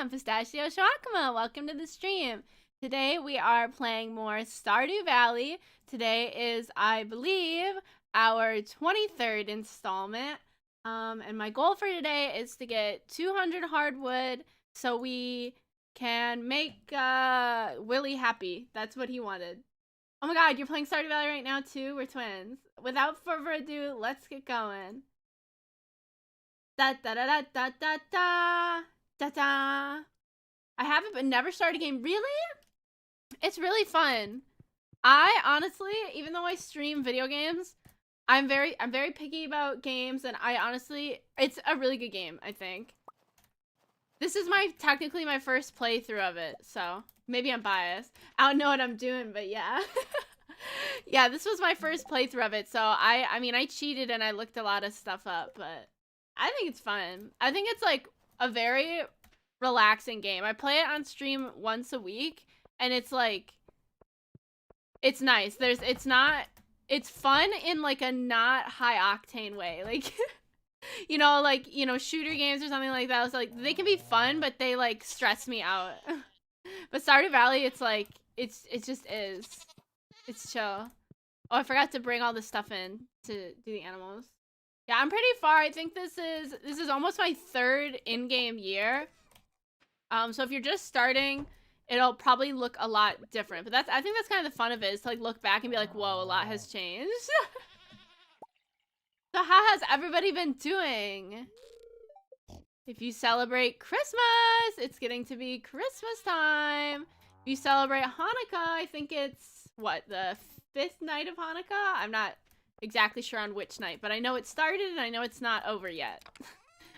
I'm Pistachio Shawakama. Welcome to the stream. Today we are playing more Stardew Valley. Today is, I believe, our 23rd installment. And my goal for today is to get 200 hardwood so we can make Willy happy. That's what he wanted. Oh my god, you're playing Stardew Valley right now too? We're twins. Without further ado, let's get going. Da da da da da da da da da. I haven't but never started a game. Really? It's really fun. I honestly, even though I stream video games, I'm very picky about games, and I honestly, it's a really good game, I think. This is technically my first playthrough of it, so maybe I'm biased. I don't know what I'm doing, but yeah. Yeah, this was my first playthrough of it, so I mean, I cheated and I looked a lot of stuff up, but I think it's fun. I think it's like a very relaxing game. I play it on stream once a week, and it's like, it's nice. It's fun in like a not high octane way. Like, shooter games or something like that. It's like, they can be fun, but they like stress me out. But Stardew Valley, it's like, it just is. It's chill. Oh, I forgot to bring all this stuff in to do the animals. Yeah, I'm pretty far. I think this is almost my third in-game year. So if you're just starting, it'll probably look a lot different. But I think that's kind of the fun of it, is to like look back and be like, whoa, a lot has changed. So how has everybody been doing? If you celebrate Christmas, it's getting to be Christmas time. If you celebrate Hanukkah, I think it's, what, the 5th night of Hanukkah? I'm not exactly sure on which night, but I know it started and I know it's not over yet.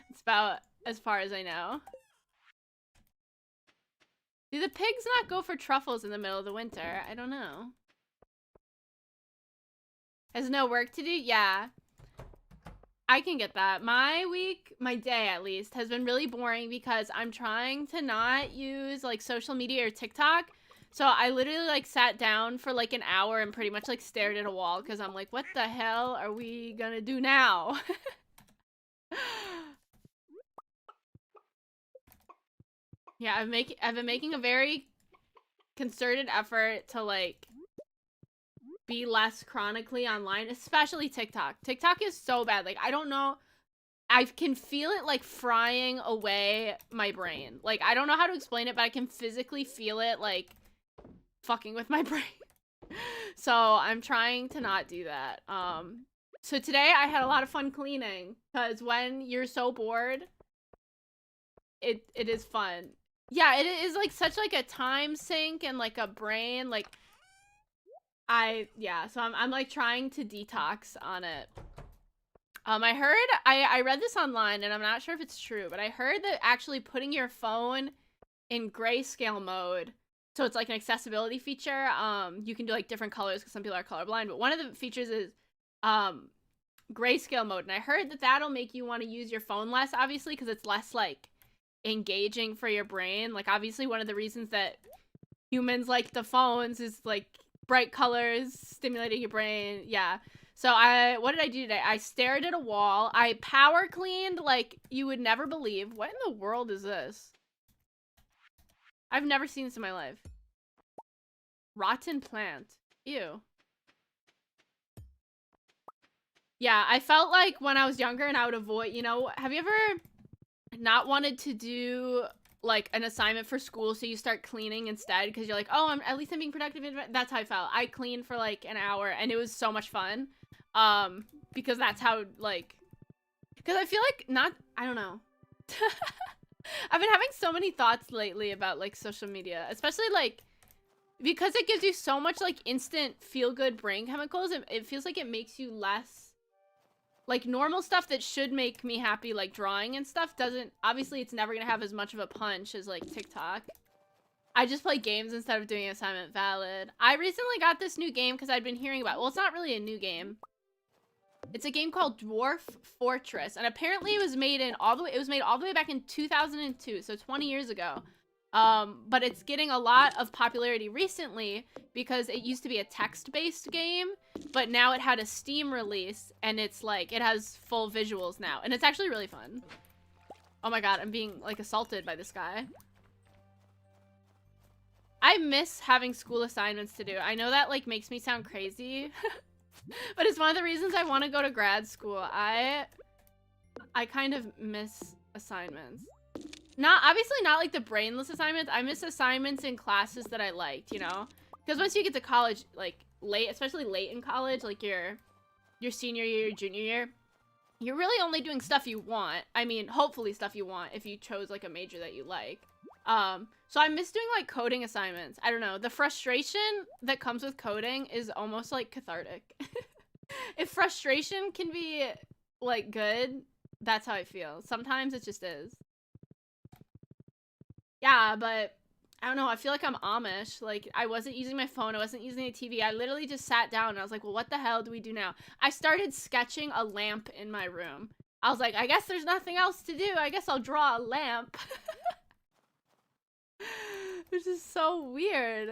It's about as far as I know. Do the pigs not go for truffles in the middle of the winter? I don't know. Has no work to do? Yeah. I can get that. My week, my day at least, has been really boring because I'm trying to not use like social media or TikTok. So I literally like sat down for like an hour and pretty much like stared at a wall because I'm like, what the hell are we gonna do now? Yeah, I've been making a very concerted effort to like be less chronically online, especially TikTok. TikTok is so bad. Like, I don't know. I can feel it like frying away my brain. Like, I don't know how to explain it, but I can physically feel it like fucking with my brain. So I'm trying to not do that. So today I had a lot of fun cleaning, because when you're so bored, it is fun. Yeah, it is like such like a time sink and like a brain, like so I'm like trying to detox on it. I heard, I read this online and I'm not sure if it's true, but I heard that actually putting your phone in grayscale mode, so it's like an accessibility feature, you can do like different colors because some people are colorblind, but one of the features is grayscale mode, and I heard that that'll make you want to use your phone less, obviously, because it's less like engaging for your brain. Like, obviously one of the reasons that humans like the phones is like bright colors stimulating your brain. Yeah. So what did I do today? I stared at a wall. I power cleaned like you would never believe. What in the world is this? I've never seen this in my life. Rotten plant. Ew. Yeah, I felt like when I was younger and I would avoid, have you ever not wanted to do like an assignment for school, so you start cleaning instead because you're like, oh, at least I'm being productive. That's how I felt. I cleaned for like an hour and it was so much fun. Because that's how, like, because I feel like I don't know. I've been having so many thoughts lately about like social media, especially like because it gives you so much like instant feel-good brain chemicals. It feels like it makes you less, like, normal stuff that should make me happy, like drawing and stuff, doesn't, obviously it's never gonna have as much of a punch as like TikTok. I just play games instead of doing assignment. Valid. I recently got this new game because I'd been hearing about, well, it's not really a new game. It's a game called Dwarf Fortress, and apparently it was made all the way back in 2002, so 20 years ago. But it's getting a lot of popularity recently because it used to be a text-based game, but now it had a Steam release, and it's like, it has full visuals now, and it's actually really fun. Oh my god, I'm being like assaulted by this guy. I miss having school assignments to do. I know that like makes me sound crazy, but it's one of the reasons I want to go to grad school. I kind of miss assignments. Obviously not like the brainless assignments. I miss assignments in classes that I liked, you know? Because once you get to college, like especially late in college, like your senior year, your junior year, you're really only doing stuff you want. I mean, hopefully stuff you want if you chose like a major that you like. So I miss doing like coding assignments. I don't know. The frustration that comes with coding is almost like cathartic. If frustration can be like good, that's how I feel. Sometimes it just is. Yeah, but I don't know. I feel like I'm Amish. Like, I wasn't using my phone. I wasn't using the TV. I literally just sat down and I was like, well, what the hell do we do now? I started sketching a lamp in my room. I was like, I guess there's nothing else to do. I guess I'll draw a lamp. Which is so weird.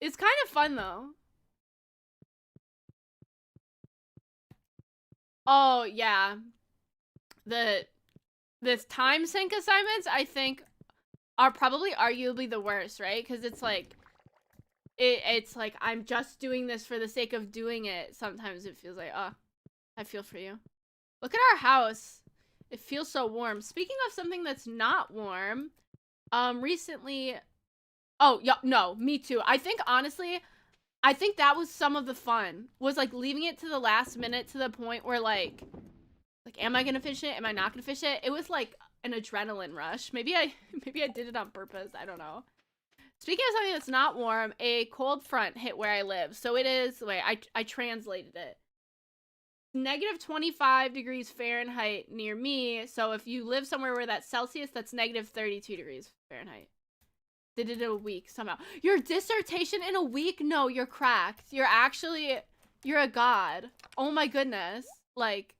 It's kind of fun, though. Oh, yeah. The time sync assignments, I think, are probably arguably the worst, right? Because it's like, it's like, I'm just doing this for the sake of doing it. Sometimes it feels like, oh, I feel for you. Look at our house. It feels so warm. Speaking of something that's not warm, recently, oh, yeah, no, me too. I think, honestly, I think that was some of the fun, was like leaving it to the last minute to the point where like, am I gonna finish it? Am I not gonna finish it? It was like an adrenaline rush. Maybe I did it on purpose. I don't know. Speaking of something that's not warm, a cold front hit where I live. So it is, wait, I translated it. Negative 25 degrees Fahrenheit near me. So if you live somewhere where that's Celsius, that's negative 32 degrees Fahrenheit. Did it in a week somehow. Your dissertation in a week? No, you're cracked. You're a god. Oh my goodness. Like,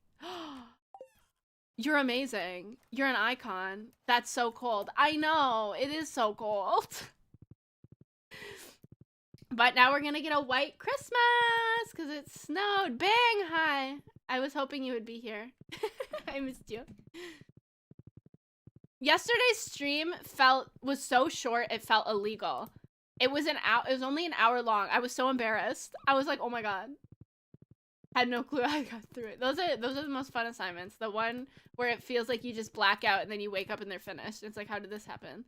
you're amazing. You're an icon. That's so cold. I know. It is so cold. But now we're gonna get a white Christmas because it snowed. Bang! Hi. I was hoping you would be here. I missed you. Yesterday's stream was so short it felt illegal. It was only an hour long. I was so embarrassed. I was like, oh my god. Had no clue how I got through it. Those are the most fun assignments. The one where it feels like you just black out and then you wake up and they're finished. It's like, how did this happen?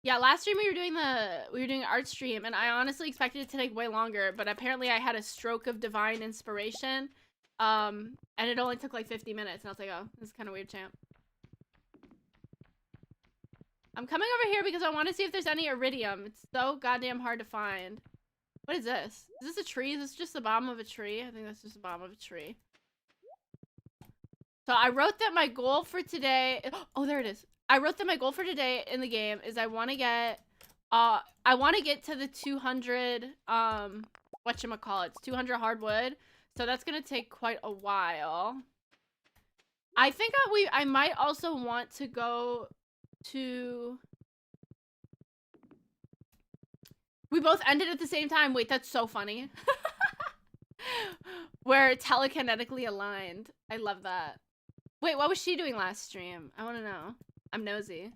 Yeah, last stream we were doing art stream, and I honestly expected it to take way longer, but apparently I had a stroke of divine inspiration, and it only took like 50 minutes, and I was like, oh, this is kind of weird, champ. I'm coming over here because I want to see if there's any iridium. It's so goddamn hard to find. What is this? Is this a tree? Is this just the bottom of a tree? I think that's just the bottom of a tree. So I wrote that my goal for today... Oh, there it is. I wrote that my goal for today in the game is I want to get... I want to get to the 200... whatchamacallit? 200 hardwood. So that's going to take quite a while. I think I might also want to go to... We both ended at the same time. Wait, that's so funny. We're telekinetically aligned. I love that. Wait, what was she doing last stream? I want to know. I'm nosy.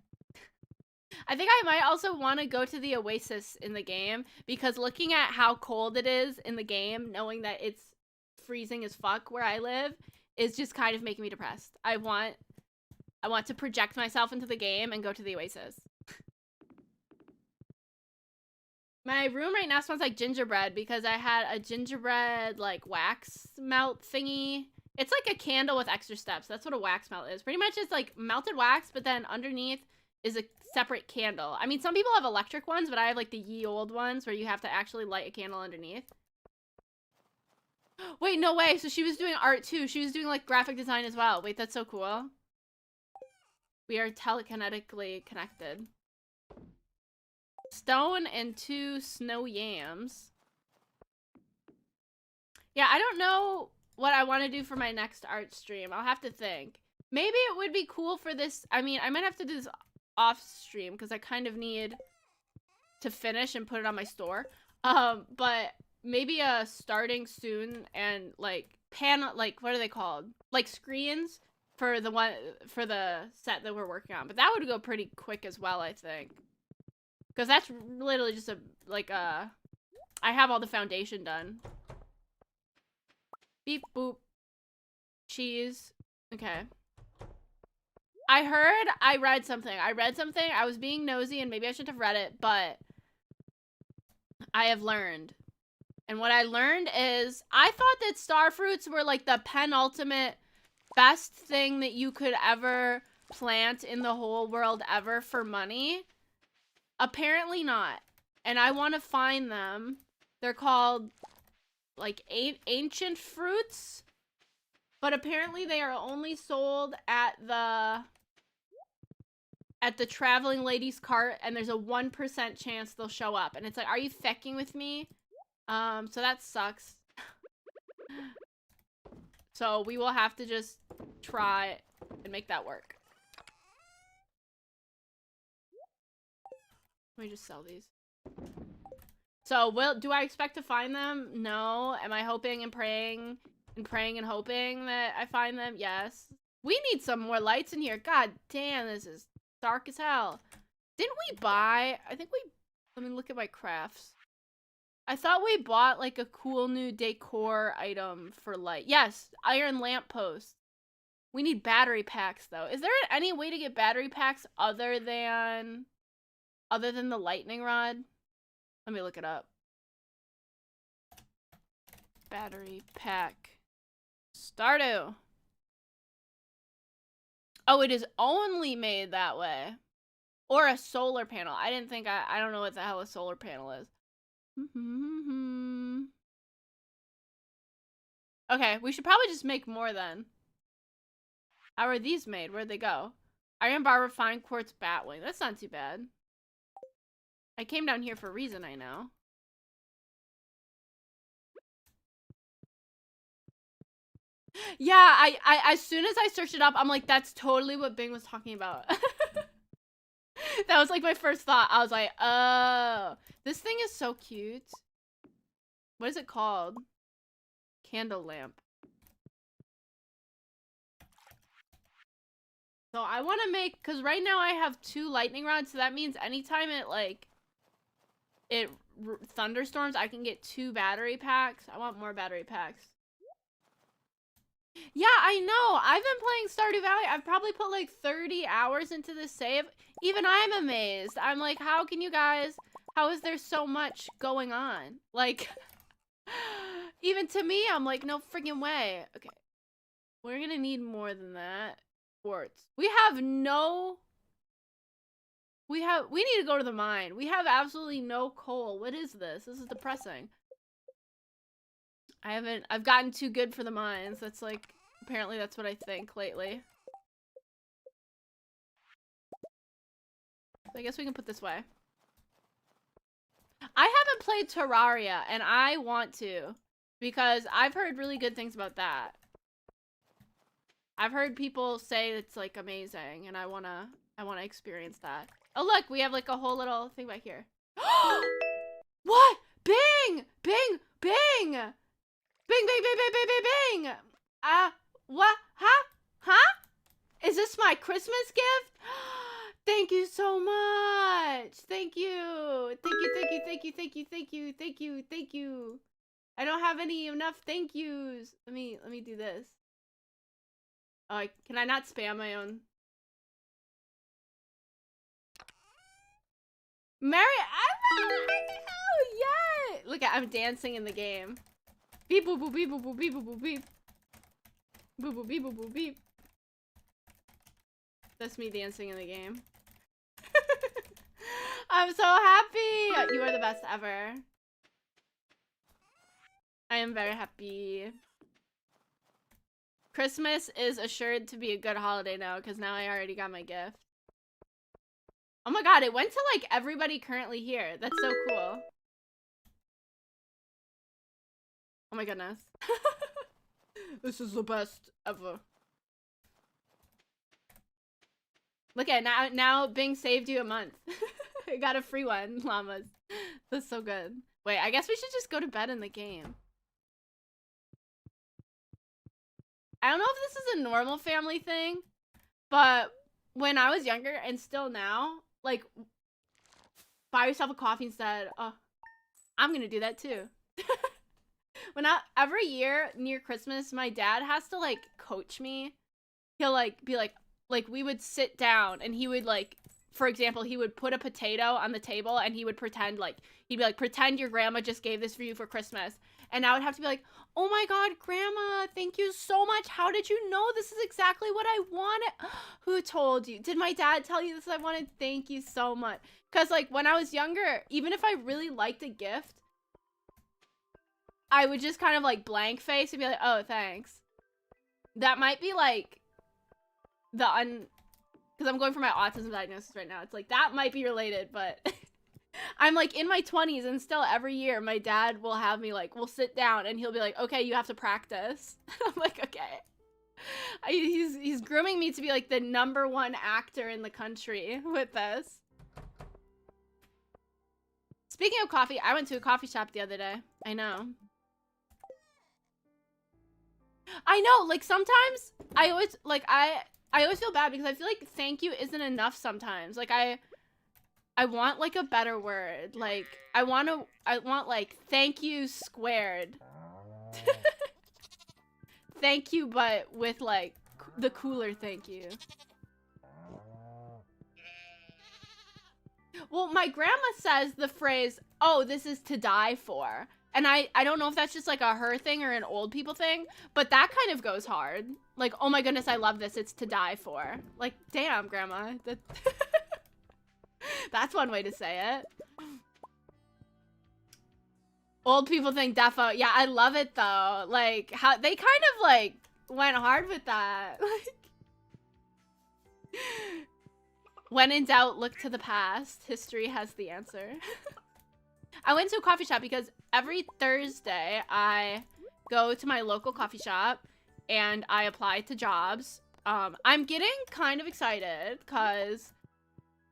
I think I might also want to go to the Oasis in the game because looking at how cold it is in the game, knowing that it's freezing as fuck where I live, is just kind of making me depressed. I want to project myself into the game and go to the Oasis. My room right now smells like gingerbread because I had a gingerbread like wax melt thingy. It's like a candle with extra steps. That's what a wax melt is. Pretty much it's like melted wax, but then underneath is a separate candle. I mean, some people have electric ones, but I have like the ye old ones where you have to actually light a candle underneath. Wait, no way. So she was doing art too. She was doing like graphic design as well. Wait, that's so cool. We are telekinetically connected. Stone and 2 snow yams. Yeah, I don't know what I want to do for my next art stream. I'll have to think. Maybe it would be cool for this. I mean, I might have to do this off stream because I kind of need to finish and put it on my store. But maybe starting soon and like what are they called? Like screens for the set that we're working on. But that would go pretty quick as well, I think. Because that's literally just I have all the foundation done. Beep, boop. Cheese. Okay. I read something. I was being nosy and maybe I shouldn't have read it, but I have learned. And what I learned is I thought that star fruits were like the penultimate best thing that you could ever plant in the whole world ever for money. Apparently not. And I want to find them. They're called like ancient fruits. But apparently they are only sold at the traveling lady's cart, and there's a 1% chance they'll show up. And it's like, are you fecking with me? So that sucks. So we will have to just try and make that work. Let me just sell these. So do I expect to find them? No. Am I hoping and praying and hoping that I find them? Yes. We need some more lights in here. God damn, this is dark as hell. Didn't we buy? I think we. Let me look at my crafts. I thought we bought like a cool new decor item for light. Yes, iron lamppost. We need battery packs though. Is there any way to get battery packs other than the lightning rod? Let me look it up. Battery pack. Stardew. Oh, it is only made that way. Or a solar panel. I didn't think I don't know what the hell a solar panel is. Okay, we should probably just make more then. How are these made? Where'd they go? Iron bar, refined quartz, batwing. That's not too bad. I came down here for a reason, I know. Yeah, I as soon as I searched it up, I'm like, that's totally what Bing was talking about. That was like my first thought. I was like, oh, this thing is so cute. What is it called? Candle lamp. So I want to make, because right now I have 2 lightning rods, so that means anytime it thunderstorms, I can get 2 battery packs. I want more battery packs. Yeah, I know. I've been playing Stardew Valley. I've probably put like 30 hours into this save. Even I'm amazed. I'm like, how can you guys, how is there so much going on? Like, even to me, I'm like, no freaking way. Okay. We're gonna need more than that. Quartz. We need to go to the mine. We have absolutely no coal. What is this? This is depressing. I've gotten too good for the mines. That's like, apparently that's what I think lately. So I guess we can put this way. I haven't played Terraria, and I want to, because I've heard really good things about that. I've heard people say it's like amazing, and I wanna experience that. Oh look, we have like a whole little thing back here. What? Bing! Bing! Bing! Bing, bing, bing, bing, bing, bing, bing! What? Huh? Huh? Is this my Christmas gift? Thank you so much! Thank you! Thank you, thank you, thank you, thank you, thank you, thank you, thank you. I don't have enough thank yous. Let me do this. Oh, can I not spam my own? Mary, oh yeah! Look at, I'm dancing in the game. Beep boop boop beep boop boop beep boop boop beep. Boop boop beep boop boop beep. That's me dancing in the game. I'm so happy! You are the best ever. I am very happy. Christmas is assured to be a good holiday now, because now I already got my gift. Oh my god, it went to like everybody currently here. That's so cool. Oh my goodness. This is the best ever. Look at now Bing saved you a month. I got a free one, llamas. That's so good. Wait, I guess we should just go to bed in the game. I don't know if this is a normal family thing, but when I was younger and still now, like, buy yourself a coffee instead. Oh, I'm gonna do that too. Every year near Christmas, my dad has to like coach me. He'll like be like we would sit down and he would like, for example, he would put a potato on the table and he would pretend like, he'd be like, pretend your grandma just gave this for you for Christmas. And I would have to be like, oh my God, grandma, thank you so much. How did you know this is exactly what I wanted? Who told you? Did my dad tell you this I wanted? Thank you so much. Because like when I was younger, even if I really liked a gift, I would just kind of like blank face and be like, oh, thanks. That might be like because I'm going for my autism diagnosis right now. It's like, that might be related, but I'm like in my 20s and still every year my dad will have me like, we'll sit down and he'll be like, okay, you have to practice. I'm like, okay. He's grooming me to be like the #1 actor in the country with this. Speaking of coffee, I went to a coffee shop the other day. I know, like sometimes I always feel bad because I feel like thank you isn't enough sometimes. Like I want like a better word. Like I want like thank you squared. Thank you, but with like the cooler thank you. Well, my grandma says the phrase, oh, this is to die for. And I don't know if that's just like a her thing or an old people thing, but that kind of goes hard. Like, oh my goodness, I love this. It's to die for. Like, damn, grandma. That's one way to say it. Old people think defo. Yeah, I love it though. Like, how they kind of like went hard with that. Like, when in doubt, look to the past. History has the answer. I went to a coffee shop because every Thursday I go to my local coffee shop and I apply to jobs. I'm getting kind of excited because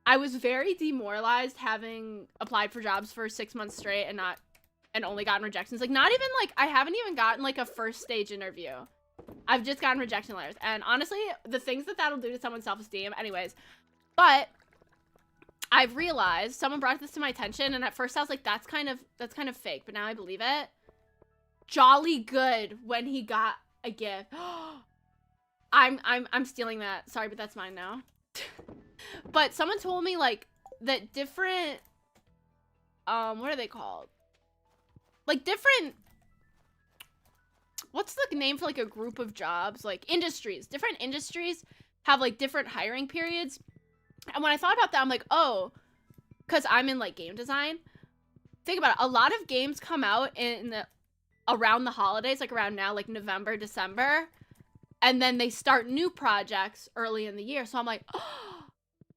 I was very demoralized having applied for jobs for 6 months straight and only gotten rejections. Like, not even like, I haven't even gotten like a first stage interview. I've just gotten rejection letters. And honestly, the things that'll do to someone's self-esteem, anyways. But I've realized, someone brought this to my attention, and at first I was like, that's kind of fake, but now I believe it. Jolly good when he got a gift. I'm stealing that. Sorry, but that's mine now. But someone told me like that different what are they called? Like different, what's the name for like a group of jobs? Like industries. Different industries have like different hiring periods. And when I thought about that, I'm like, oh, because I'm in like game design. Think about it. A lot of games come out around the holidays, like around now, like November, December. And then they start new projects early in the year. So I'm like, oh,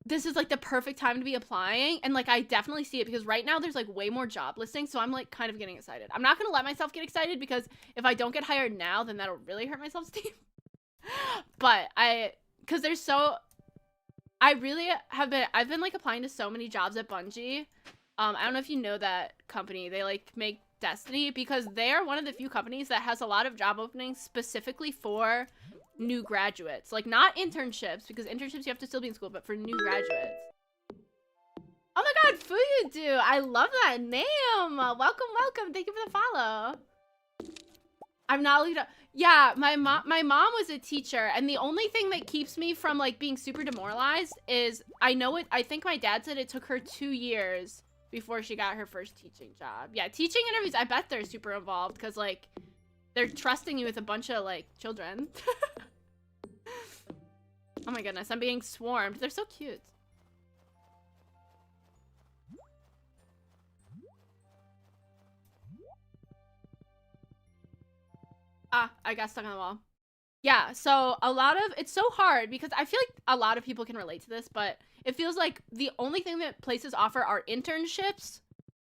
this is like the perfect time to be applying. And like, I definitely see it because right now there's like way more job listings. So I'm like kind of getting excited. I'm not going to let myself get excited because if I don't get hired now, then that'll really hurt my self-esteem. But because there's I've been like applying to so many jobs at Bungie. I don't know if you know that company. They like make Destiny because they're one of the few companies that has a lot of job openings specifically for new graduates. Like not internships, because internships you have to still be in school, but for new graduates. Oh my god, Fuyudu! I love that name! Welcome! Thank you for the follow. I'm not lead up. Yeah, my mom was a teacher, and the only thing that keeps me from like being super demoralized is I think my dad said it took her 2 years before she got her first teaching job. Yeah, teaching interviews, I bet they're super involved because like they're trusting you with a bunch of like children. Oh my goodness, I'm being swarmed. They're so cute. Ah, I got stuck on the wall. Yeah, so it's so hard because I feel like a lot of people can relate to this, but it feels like the only thing that places offer are internships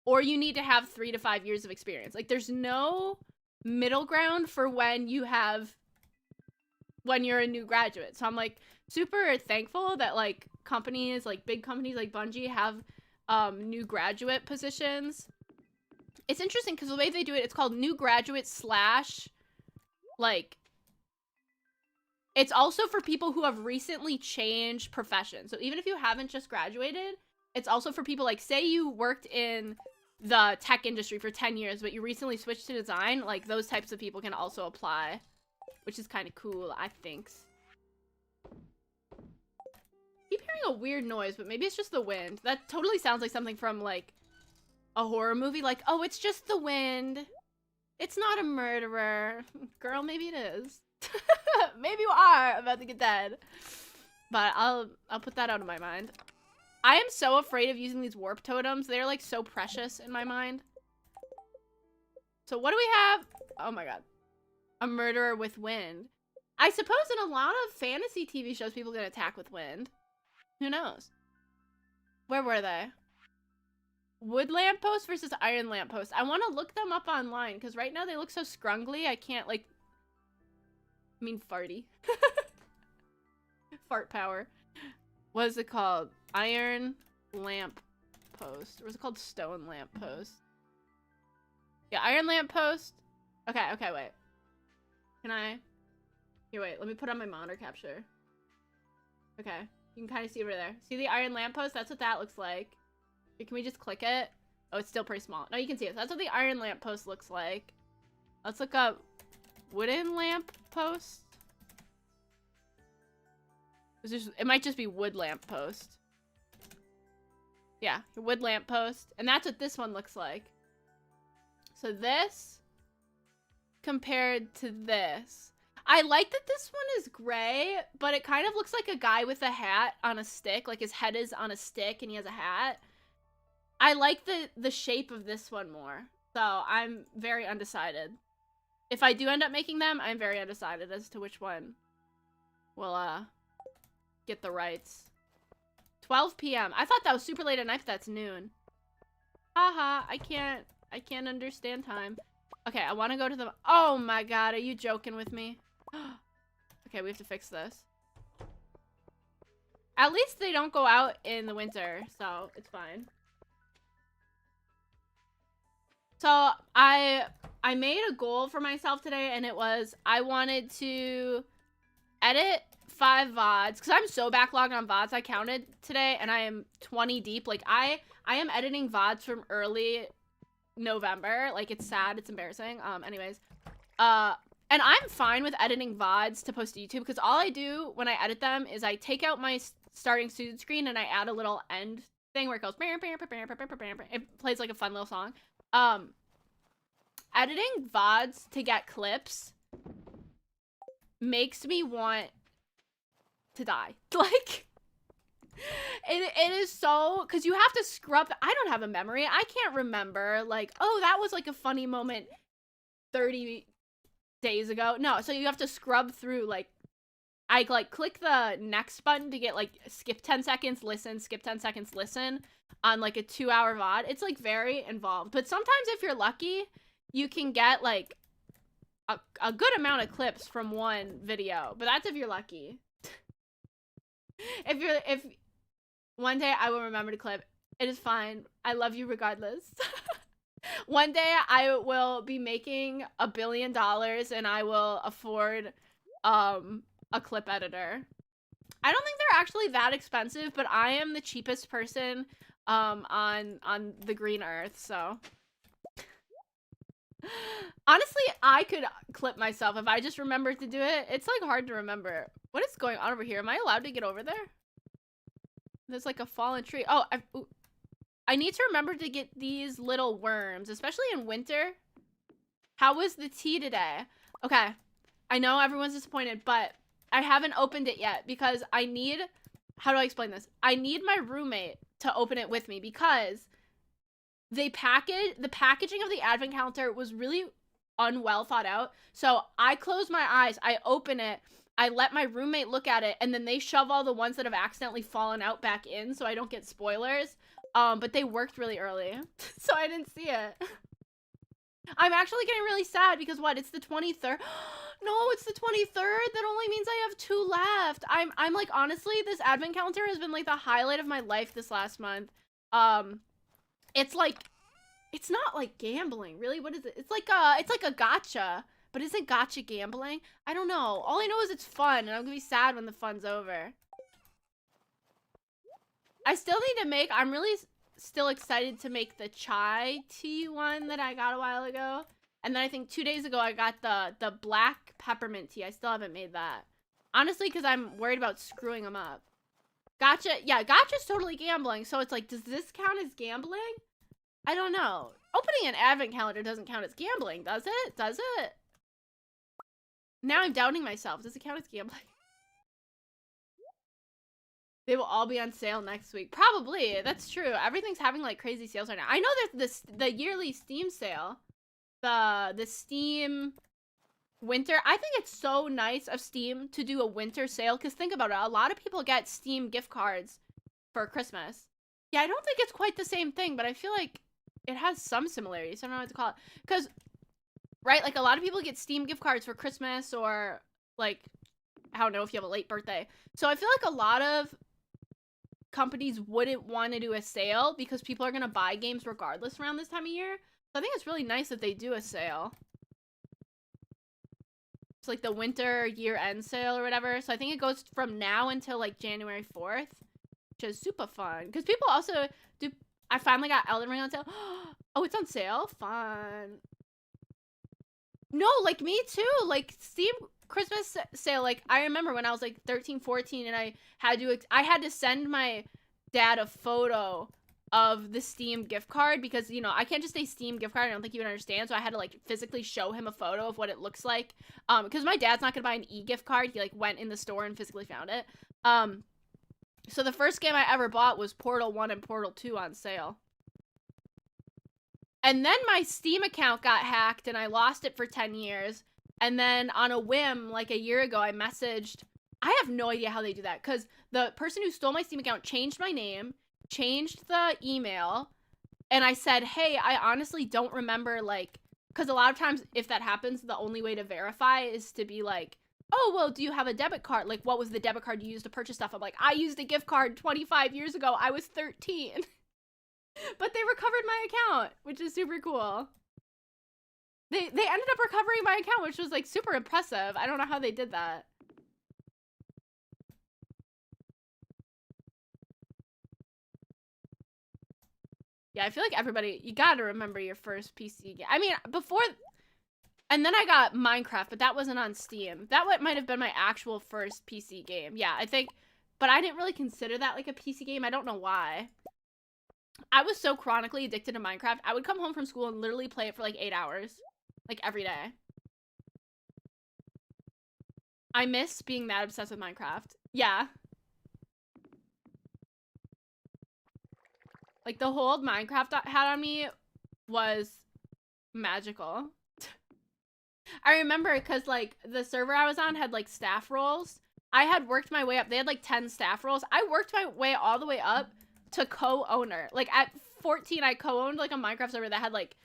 or you need to have 3 to 5 years of experience. Like there's no middle ground for when you're a new graduate. So I'm like super thankful that like companies, like big companies like Bungie have new graduate positions. It's interesting because the way they do it, it's called new graduate / like It's also for people who have recently changed professions. So even if you haven't just graduated, it's also for people like, say you worked in the tech industry for 10 years, but you recently switched to design, like those types of people can also apply, which is kind of cool, I think. Keep hearing a weird noise, but maybe it's just the wind. That totally sounds like something from like a horror movie, like, oh, it's just the wind. It's not a murderer. Girl, maybe it is. Maybe you are about to get dead. But I'll put that out of my mind. I am so afraid of using these warp totems. They're like so precious in my mind. So what do we have? Oh my god. A murderer with wind. I suppose in a lot of fantasy TV shows, people get attacked with wind. Who knows? Where were they? Wood lamppost versus iron lamppost. I want to look them up online because right now they look so scrungly. I can't like... I mean farty. Fart power. What is it called? Iron lamppost. Or was it called stone lamppost? Yeah, iron lamppost. Okay, okay, wait. Can I... Here, wait. Let me put on my monitor capture. Okay. You can kind of see over there. See the iron lamppost? That's what that looks like. Can we just click it? Oh, it's still pretty small. No, you can see it. That's what the iron lamppost looks like. Let's look up wooden lamppost. It might just be wood lamppost. Yeah, wood lamppost. And that's what this one looks like. So this compared to this. I like that this one is gray, but it kind of looks like a guy with a hat on a stick. Like his head is on a stick and he has a hat. I like the shape of this one more. So I'm very undecided. If I do end up making them, I'm very undecided as to which one will get the rights. 12 p.m. I thought that was super late at night, but that's noon. Haha, I can't understand time. Okay, I want to go to the... Oh my god, are you joking with me? Okay, we have to fix this. At least they don't go out in the winter, so it's fine. So I made a goal for myself today, and it was I wanted to edit 5 VODs, because I'm so backlogged on VODs. I counted today, and I am 20 deep. Like, I am editing VODs from early November. Like, it's sad. It's embarrassing. Anyways. And I'm fine with editing VODs to post to YouTube, because all I do when I edit them is I take out my starting student screen, and I add a little end thing where it goes... It plays like a fun little song. Editing VODs to get clips makes me want to die. Like, it is so, because you have to scrub. I don't have a memory. I can't remember, like, oh, that was like a funny moment 30 days ago. No, so you have to scrub through, like, I like click the next button to get like skip 10 seconds, listen, skip 10 seconds, listen on like a 2-hour VOD. It's like very involved, but sometimes if you're lucky, you can get like a good amount of clips from one video, but that's if you're lucky. If one day I will remember to clip, it is fine. I love you regardless. One day I will be making $1 billion and I will afford a clip editor. I don't think they're actually that expensive, but I am the cheapest person on the green earth, so honestly I could clip myself if I just remembered to do it. It's like hard to remember. What is going on over here? Am I allowed to get over there? There's like a fallen tree. Oh, I need to remember to get these little worms, especially in winter. How was the tea today? Okay, I know everyone's disappointed, but I haven't opened it yet because I need, how do I explain this? I need my roommate to open it with me because the packaging of the advent calendar was really unwell thought out. So I close my eyes, I open it, I let my roommate look at it, and then they shove all the ones that have accidentally fallen out back in so I don't get spoilers. But they worked really early, so I didn't see it. I'm actually getting really sad because what? It's the 23rd. No, it's the 23rd. That only means I have 2 left. I'm like, honestly, this advent calendar has been like the highlight of my life this last month. It's like, it's not like gambling, really. What is it? It's like a gotcha, But isn't gotcha gambling? I don't know. All I know is it's fun, and I'm gonna be sad when the fun's over. I still need to make, I'm really still excited to make the chai tea one that I got a while ago. And then I think 2 days ago I got the black peppermint tea. I still haven't made that. Honestly, because I'm worried about screwing them up. Gotcha. Yeah, gotcha's totally gambling. So it's like, does this count as gambling? I don't know. Opening an advent calendar doesn't count as gambling, does it? Does it? Now I'm doubting myself. Does it count as gambling? They will all be on sale next week. Probably. That's true. Everything's having like crazy sales right now. I know there's the yearly Steam sale. The Steam winter. I think it's so nice of Steam to do a winter sale, because think about it. A lot of people get Steam gift cards for Christmas. Yeah, I don't think it's quite the same thing, but I feel like it has some similarities. I don't know what to call it. Because, right, like a lot of people get Steam gift cards for Christmas, or like, I don't know if you have a late birthday. So I feel like a lot of companies wouldn't want to do a sale because people are going to buy games regardless around this time of year. So I think it's really nice that they do a sale. It's like the winter year-end sale or whatever. So I think it goes from now until like January 4th, which is super fun. Because people also do... I finally got Elden Ring on sale. Oh, it's on sale? Fun. No, like me too. Like Steam Christmas sale. Like I remember when I was like 13, 14 and I had to send my dad a photo of the Steam gift card, because, you know, I can't just say Steam gift card. I don't think he would understand. So I had to like physically show him a photo of what it looks like. Because my dad's not going to buy an e-gift card. He like went in the store and physically found it. So the first game I ever bought was Portal 1 and Portal 2 on sale. And then my Steam account got hacked and I lost it for 10 years. And then on a whim, like a year ago, I messaged... I have no idea how they do that, because the person who stole my Steam account changed my name, changed the email, and I said, hey, I honestly don't remember, like... Because a lot of times, if that happens, the only way to verify is to be like, oh, well, do you have a debit card? Like, what was the debit card you used to purchase stuff? I'm like, I used a gift card 25 years ago. I was 13. But they recovered my account, which is super cool. They ended up recovering my account, which was, like, super impressive. I don't know how they did that. Yeah, I feel like everybody, you gotta remember your first PC game. I mean, before... And then I got Minecraft, but that wasn't on Steam. That might have been my actual first PC game. Yeah, I think... But I didn't really consider that, like, a PC game. I don't know why. I was so chronically addicted to Minecraft. I would come home from school and literally play it for, like, 8 hours. Like, every day. I miss being that obsessed with Minecraft. Yeah. Like, the hold Minecraft had on me was magical. I remember because, like, the server I was on had, like, staff roles. I had worked my way up. They had, like, 10 staff roles. I worked my way all the way up to co-owner. Like, at 14, I co-owned, like, a Minecraft server that had, like,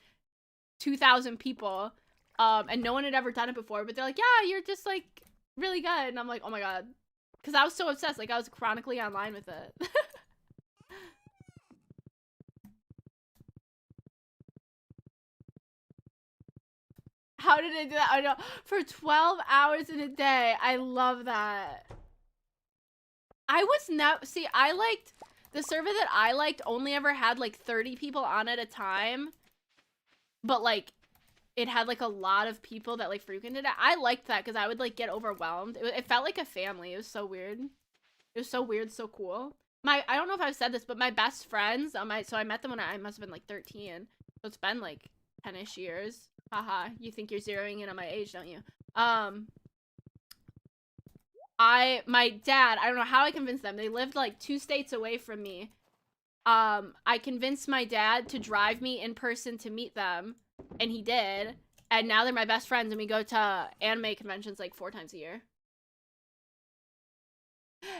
2,000 people. And no one had ever done it before. But they're like, yeah, you're just, like, really good. And I'm like, oh, my God. Because I was so obsessed. Like, I was chronically online with it. How did I do that? I know. For 12 hours in a day. I love that. I was not... See, I liked... The server that I liked only ever had, like, 30 people on at a time. But, like, it had, like, a lot of people that, like, frequented it. I liked that because I would, like, get overwhelmed. It felt like a family. It was so weird. It was so weird, so cool. I don't know if I've said this, but my best friends... So I met them when I must have been, like, 13. So it's been, like, 10-ish years. Haha, you think you're zeroing in on my age, don't you? My dad, I don't know how I convinced them. They lived like 2 states away from me. I convinced my dad to drive me in person to meet them, and he did. And now they're my best friends, and we go to anime conventions like 4 times a year.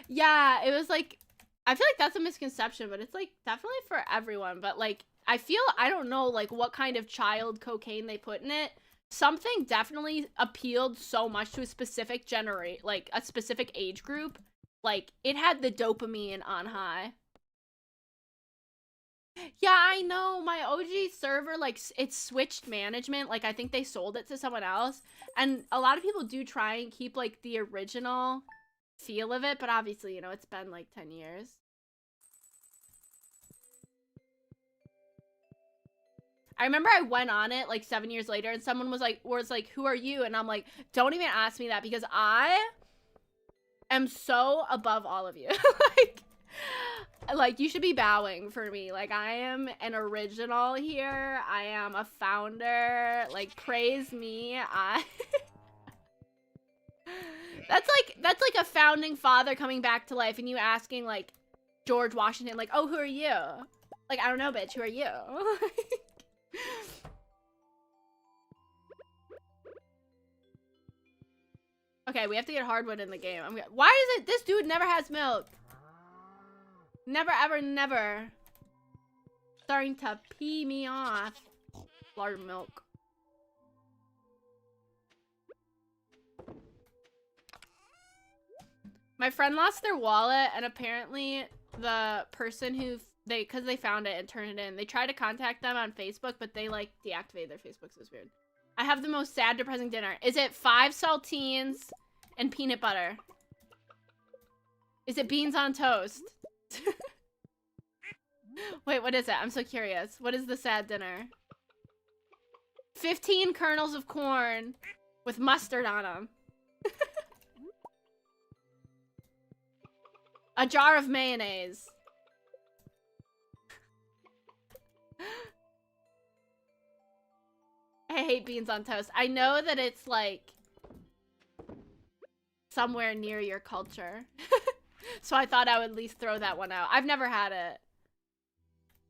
Yeah, it was like, I feel like that's a misconception, but it's like definitely for everyone. But like, I feel, I don't know, like, what kind of child cocaine they put in it. Something definitely appealed so much to a specific like, a specific age group. Like, it had the dopamine on high. Yeah, I know. My OG server, like, it switched management. Like, I think they sold it to someone else. And a lot of people do try and keep, like, the original feel of it. But obviously, you know, it's been, like, 10 years. I remember I went on it, like, 7 years later. And someone was like, who are you? And I'm like, don't even ask me that. Because I am so above all of you. Like, you should be bowing for me. Like, I am an original here. I am a founder. Like, praise me. That's like a founding father coming back to life and you asking, like, George Washington, like, oh, who are you? Like, I don't know, bitch. Who are you? Okay, we have to get hardwood in the game. Why is it this dude never has milk? Never, ever, never. Starting to pee me off. Large milk. My friend lost their wallet, and apparently the person who because they found it and turned it in, they tried to contact them on Facebook, but they, like, deactivated their Facebook, so it's weird. I have the most sad, depressing dinner. Is it 5 saltines and peanut butter? Is it beans on toast? Wait, what is it? I'm so curious. What is the sad dinner? 15 kernels of corn with mustard on them. A jar of mayonnaise. I hate beans on toast. I know that it's, like, somewhere near your culture. So I thought I would at least throw that one out. I've never had it.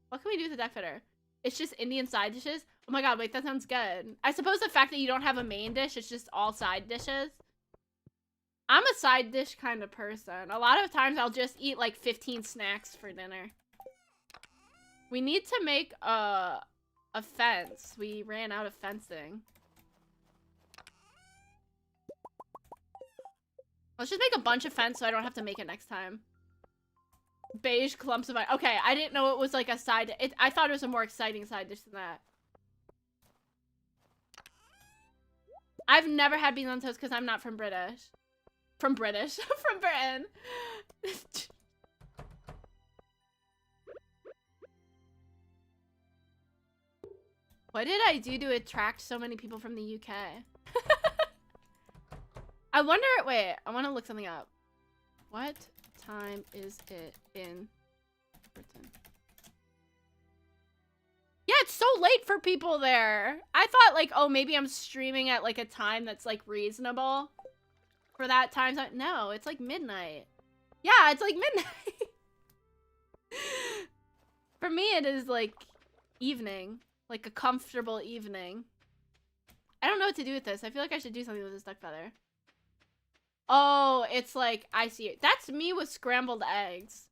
What can we do with the duck fitter? It's just Indian side dishes? Oh my god, wait, that sounds good. I suppose the fact that you don't have a main dish, it's just all side dishes. I'm a side dish kind of person. A lot of times I'll just eat, like, 15 snacks for dinner. We need to make a fence. We ran out of fencing. Let's just make a bunch of fence so I don't have to make it next time. Beige clumps of ice. Okay, I didn't know it was like a side. I thought it was a more exciting side dish than that. I've never had beans on toast because I'm not from British. From British. From Britain. What did I do to attract so many people from the UK? I wonder, wait, I want to look something up. What time is it in Britain? Yeah, it's so late for people there. I thought, like, oh, maybe I'm streaming at, like, a time that's, like, reasonable for that time. No, it's, like, midnight. Yeah, it's, like, midnight. For me, it is, like, evening. Like, a comfortable evening. I don't know what to do with this. I feel like I should do something with this duck feather. Oh, it's like, I see it. That's me with scrambled eggs.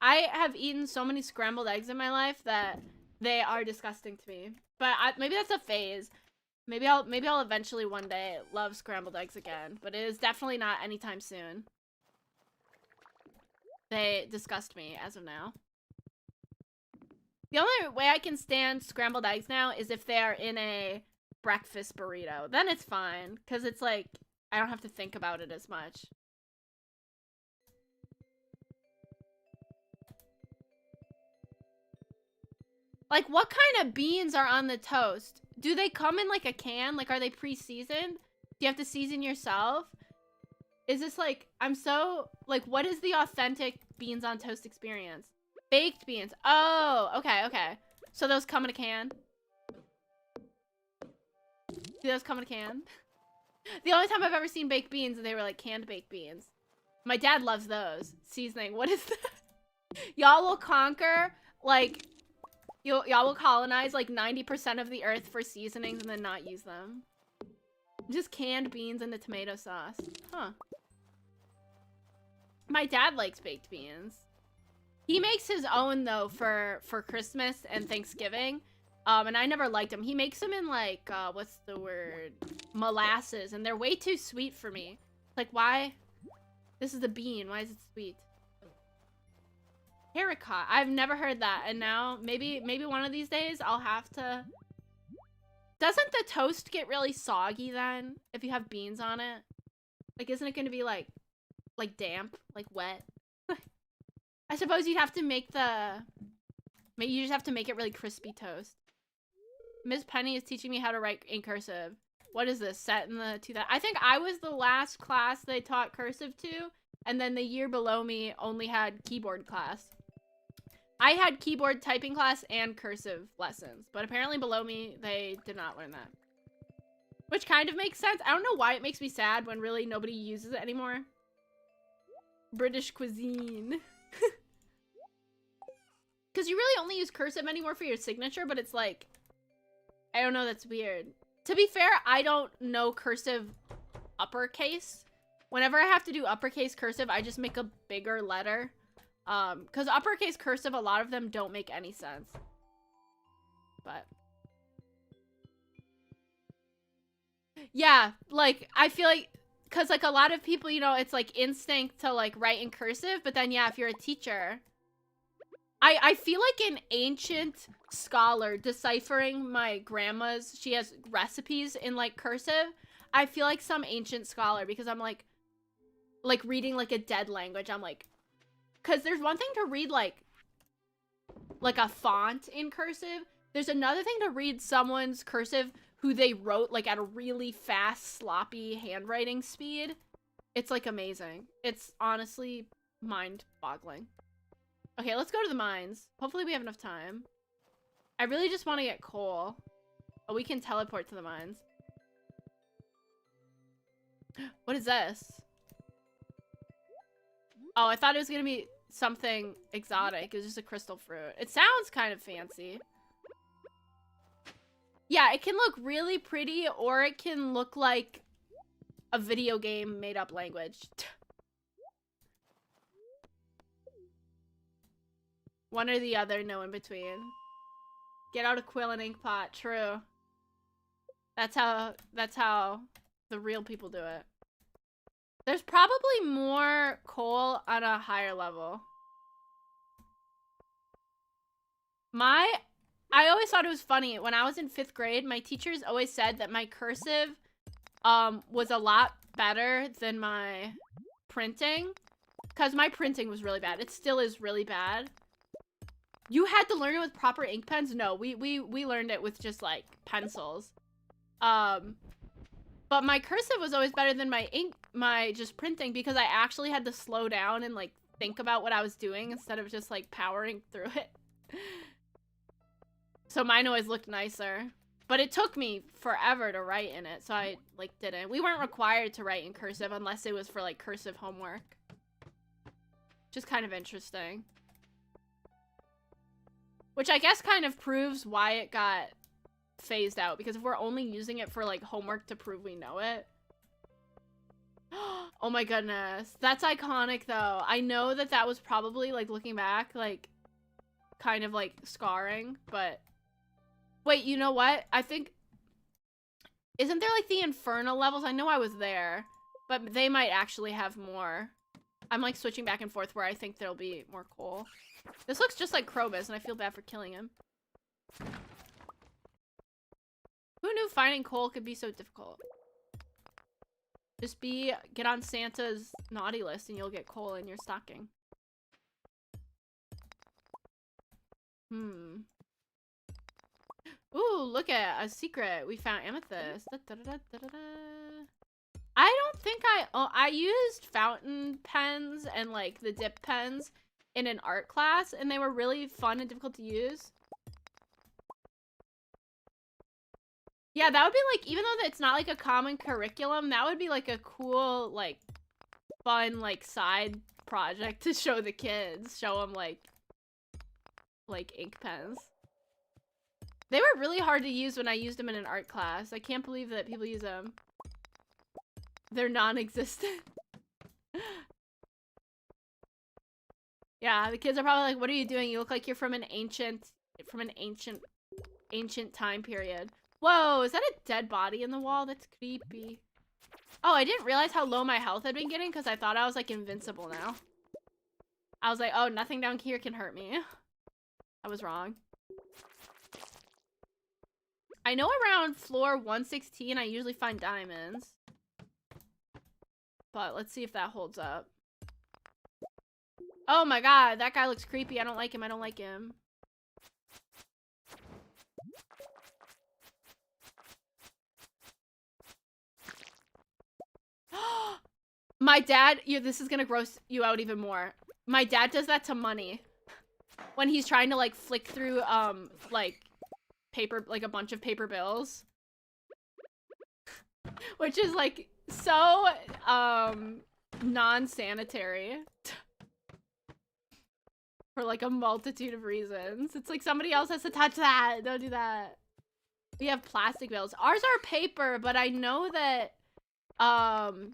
I have eaten so many scrambled eggs in my life that they are disgusting to me. But maybe that's a phase. Maybe I'll eventually one day love scrambled eggs again. But it is definitely not anytime soon. They disgust me as of now. The only way I can stand scrambled eggs now is if they are in a breakfast burrito. Then it's fine. Because it's like, I don't have to think about it as much. Like, what kind of beans are on the toast? Do they come in, like, a can? Like, are they pre-seasoned? Do you have to season yourself? Is this, like, I'm so... Like, what is the authentic beans on toast experience? Baked beans. Oh, okay, okay. So those come in a can? Do those come in a can? The only time I've ever seen baked beans, they were, like, canned baked beans. My dad loves those. Seasoning. What is that? Y'all will conquer, like... Y'all will colonize, like, 90% of the earth for seasonings and then not use them. Just canned beans and the tomato sauce. Huh. My dad likes baked beans. He makes his own, though, for Christmas and Thanksgiving. And I never liked them. He makes them in, like, what's the word? Molasses. And they're way too sweet for me. Like, why? This is a bean. Why is it sweet? Haricot. I've never heard that, and now maybe one of these days I'll have to. Doesn't the toast get really soggy then if you have beans on it? Like, isn't it going to be like damp, like wet? I suppose you'd have to make maybe you just have to make it really crispy toast. Miss Penny is teaching me how to write in cursive. What is this, set in the 2000s? I think I was the last class they taught cursive to, and then the year below me only had keyboard class. I had keyboard typing class and cursive lessons, but apparently below me, they did not learn that. Which kind of makes sense. I don't know why it makes me sad when really nobody uses it anymore. British cuisine. Because you really only use cursive anymore for your signature, but it's like, I don't know, that's weird. To be fair, I don't know cursive uppercase. Whenever I have to do uppercase cursive, I just make a bigger letter. Because uppercase cursive, a lot of them don't make any sense. But yeah, like, I feel like, because like a lot of people, you know, it's like instinct to like write in cursive, but then yeah, if you're a teacher, I feel like an ancient scholar deciphering my grandma's, she has recipes in like cursive. I feel like some ancient scholar, because I'm like reading like a dead language. I'm like, because there's one thing to read like a font in cursive. There's another thing to read someone's cursive who they wrote like at a really fast, sloppy handwriting speed. It's like amazing. It's honestly mind-boggling. Okay, let's go to the mines. Hopefully we have enough time. I really just want to get coal. Oh, we can teleport to the mines. What is this? Oh, I thought it was gonna be something exotic. It was just a crystal fruit. It sounds kind of fancy. Yeah, it can look really pretty, or it can look like a video game made-up language. One or the other, no in between. Get out a quill and ink pot. True. That's how the real people do it. There's probably more coal on a higher level. I always thought it was funny. When I was in 5th grade, my teachers always said that my cursive was a lot better than my printing. Because my printing was really bad. It still is really bad. You had to learn it with proper ink pens? No, we learned it with just like pencils. But my cursive was always better than my just printing, because I actually had to slow down and like think about what I was doing instead of just like powering through it. So mine always looked nicer. But it took me forever to write in it, so I like didn't. We weren't required to write in cursive unless it was for like cursive homework. Just kind of interesting. Which I guess kind of proves why it got phased out, because if we're only using it for like homework to prove we know it. Oh my goodness. That's iconic though. I know that that was probably, like, looking back, like, kind of like scarring, but wait, you know what? I think, isn't there like the infernal levels? I know I was there, but they might actually have more. I'm like switching back and forth where I think there'll be more coal. This looks just like Krobus, and I feel bad for killing him. Who knew finding coal could be so difficult? Just get on Santa's naughty list and you'll get coal in your stocking. Ooh, look at a secret. We found amethyst. Da, da, da, da, da, da. I don't think I used fountain pens and like the dip pens in an art class, and they were really fun and difficult to use. Yeah, that would be like, even though it's not like a common curriculum, that would be like a cool, like, fun, like, side project to show the kids. Show them like ink pens. They were really hard to use when I used them in an art class. I can't believe that people use them. They're non-existent. Yeah, the kids are probably like, what are you doing? You look like you're from an ancient time period. Whoa, is that a dead body in the wall? That's creepy. Oh, I didn't realize how low my health had been getting because I thought I was like invincible now. I was like, oh, nothing down here can hurt me. I was wrong. I know around floor 116 I usually find diamonds. But let's see if that holds up. Oh my god, that guy looks creepy. I don't like him. I don't like him. My dad, this is gonna gross you out even more. My dad does that to money. When he's trying to like flick through like paper, like a bunch of paper bills. Which is like so non-sanitary. For like a multitude of reasons. It's like somebody else has to touch that. Don't do that. We have plastic bills. Ours are paper, but I know that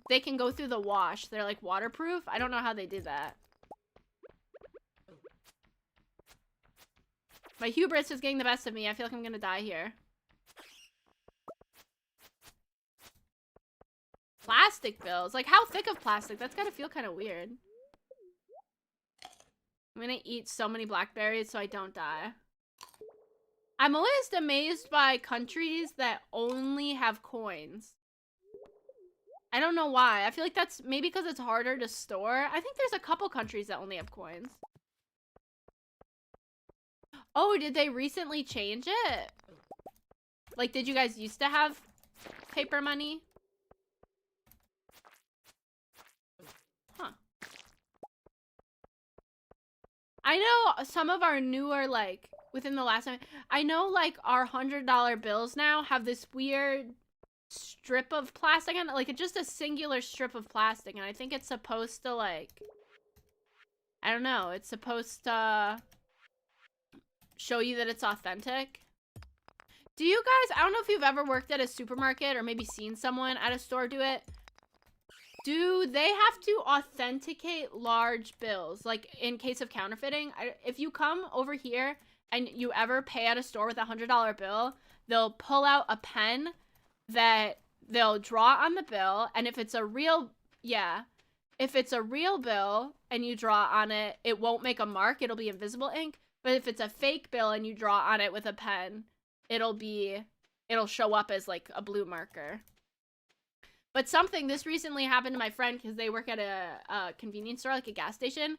they can go through the wash. They're like waterproof. I don't know how they did that. My hubris is getting the best of me. I feel like I'm gonna die here. Plastic bills. Like, how thick of plastic? That's gotta feel kind of weird. I'm gonna eat so many blackberries so I don't die. I'm always amazed by countries that only have coins. I don't know why. I feel like that's maybe because it's harder to store. I think there's a couple countries that only have coins. Oh, did they recently change it? Like, did you guys used to have paper money? Huh. I know some of our newer, like, within the last time, I know, like, our $100 bills now have this weird strip of plastic on it. Like, it's just a singular strip of plastic, and I think it's supposed to, like, I don't know, it's supposed to show you that it's authentic. Do you guys, I don't know if you've ever worked at a supermarket or maybe seen someone at a store do it. Do they have to authenticate large bills, like in case of counterfeiting? If you come over here and you ever pay at a store with a $100 bill, they'll pull out a pen that they'll draw on the bill, and if it's a real, if it's a real bill and you draw on it, it won't make a mark, it'll be invisible ink. But if it's a fake bill and you draw on it with a pen, it'll show up as like a blue marker. But this recently happened to my friend because they work at a convenience store, like a gas station.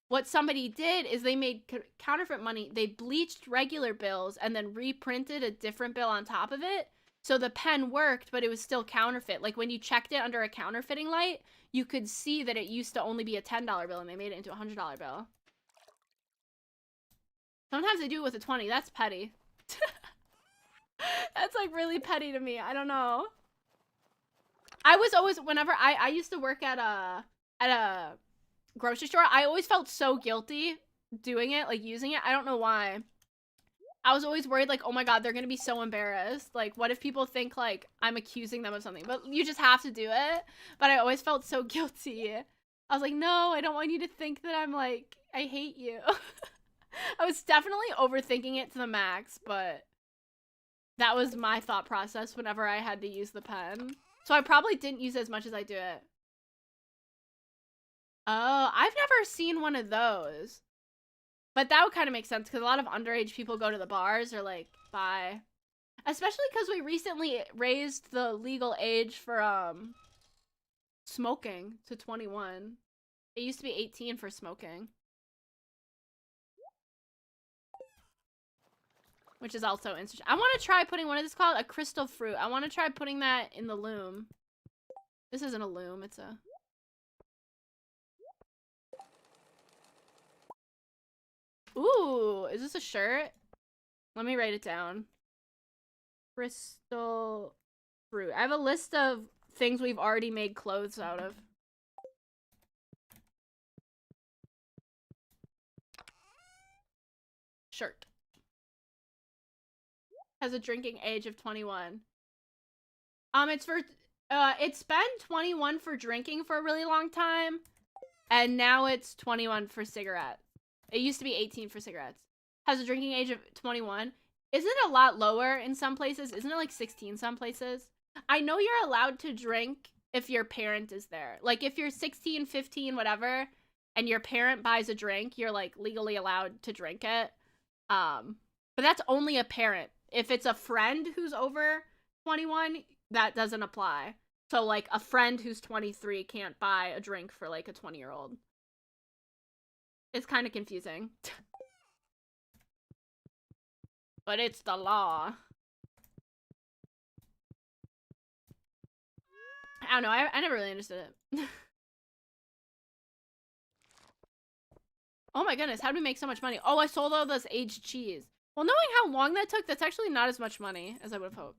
What somebody did is they made counterfeit money. They bleached regular bills and then reprinted a different bill on top of it. So the pen worked, but it was still counterfeit. Like when you checked it under a counterfeiting light, you could see that it used to only be a $10 bill and they made it into a $100 bill. Sometimes they do it with a 20. That's petty. That's like really petty to me. I don't know. I was always, whenever I used to work at a grocery store, I always felt so guilty doing it, like using it. I don't know why. I was always worried, like, oh my god, they're gonna be so embarrassed. Like, what if people think, like, I'm accusing them of something? But you just have to do it. But I always felt so guilty. I was like, no, I don't want you to think that I'm, like, I hate you. I was definitely overthinking it to the max, but that was my thought process whenever I had to use the pen. So I probably didn't use it as much as I do it. Oh, I've never seen one of those. But that would kind of make sense because a lot of underage people go to the bars or like buy. Especially because we recently raised the legal age for smoking to 21. It used to be 18 for smoking. Which is also interesting. I want to try putting, what is this called? A crystal fruit. I want to try putting that in the loom. This isn't a loom, it's a... Ooh, is this a shirt? Let me write it down. Crystal fruit. I have a list of things we've already made clothes out of. Shirt. Has a drinking age of 21. It's for, it's been 21 for drinking for a really long time, and now it's 21 for cigarettes. It used to be 18 for cigarettes. Has a drinking age of 21. Isn't it a lot lower in some places? Isn't it like 16 some places? I know you're allowed to drink if your parent is there. Like if you're 16, 15, whatever, and your parent buys a drink, you're like legally allowed to drink it. But that's only a parent. If it's a friend who's over 21, that doesn't apply. So like a friend who's 23 can't buy a drink for like a 20-year-old. It's kind of confusing. But it's the law. I don't know, I never really understood it. Oh my goodness, how did we make so much money? Oh, I sold all those aged cheese. Well, knowing how long that took, that's actually not as much money as I would have hoped.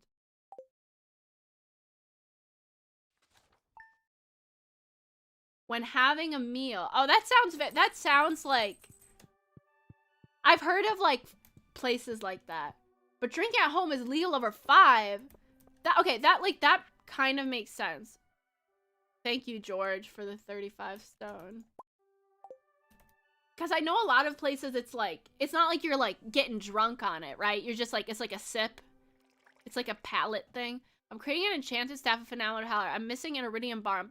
When having a meal. Oh, that sounds like... I've heard of, like, places like that. But drinking at home is legal over 5. That kind of makes sense. Thank you, George, for the 35 stone. Because I know a lot of places it's like, it's not like you're like getting drunk on it, right? You're just like, it's like a sip. It's like a palate thing. I'm creating an enchanted staff of phenomenal power. I'm missing an iridium bar.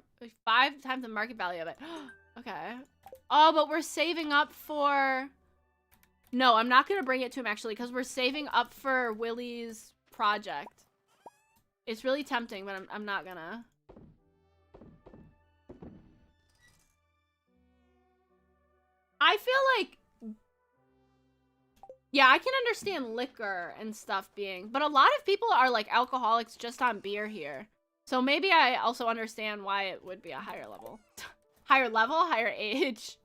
5 times the market value of it. Okay. Oh, but we're saving up for... No, I'm not going to bring it to him actually because we're saving up for Willy's project. It's really tempting, but I'm not gonna. I feel like... Yeah, I can understand liquor and stuff being... But a lot of people are like alcoholics just on beer here. So maybe I also understand why it would be a higher level. Higher level, higher age.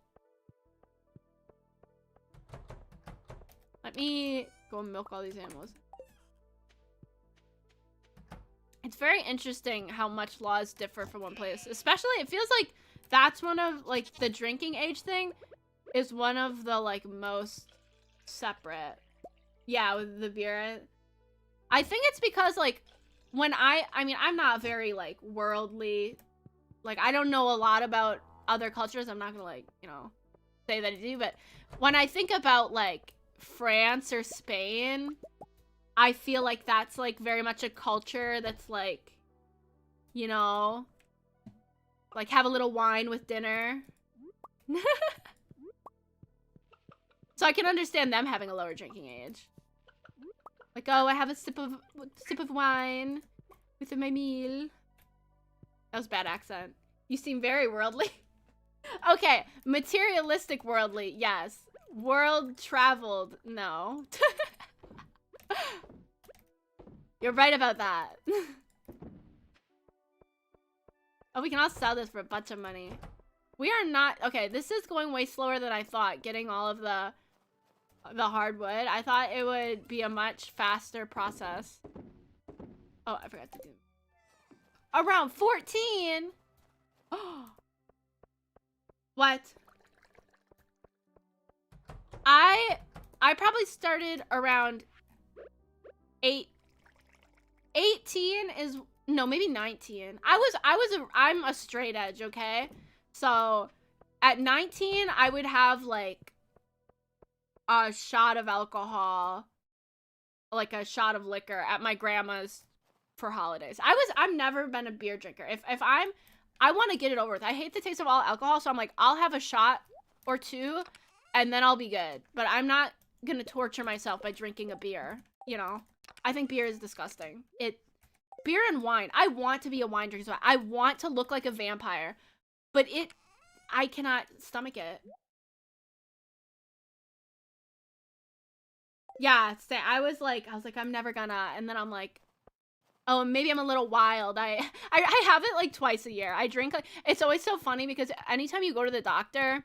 Let me go milk all these animals. It's very interesting how much laws differ from one place. Especially, it feels like that's one of, like, the drinking age thing is one of the, like, most separate. Yeah, with the beer. I think it's because, like, when I mean, I'm not very, like, worldly. Like, I don't know a lot about other cultures. I'm not gonna, like, you know, say that I do. But when I think about, like, France or Spain... I feel like that's, like, very much a culture that's, like, you know, like, have a little wine with dinner. So I can understand them having a lower drinking age. Like, oh, I have a sip of wine with my meal. That was a bad accent. You seem very worldly. Okay, materialistic worldly, yes. World traveled, no. You're right about that. Oh, we can all sell this for a bunch of money. We are not... Okay, this is going way slower than I thought, getting all of the hardwood. I thought it would be a much faster process. Oh, I forgot to do... Around 14? What? I probably started around 18 is... No, maybe 19. I'm a straight edge, okay? So, at 19, I would have, like, a shot of alcohol, like a shot of liquor at my grandma's for holidays. I've never been a beer drinker. I want to get it over with. I hate the taste of all alcohol, so I'm like, I'll have a shot or two, and then I'll be good. But I'm not gonna torture myself by drinking a beer, you know? I think beer is disgusting. Beer and wine. I want to be a wine drinker. So I want to look like a vampire. But I cannot stomach it. Yeah, I was like, I'm never gonna. And then I'm like, oh, maybe I'm a little wild. I have it like twice a year. I drink like, it's always so funny because anytime you go to the doctor,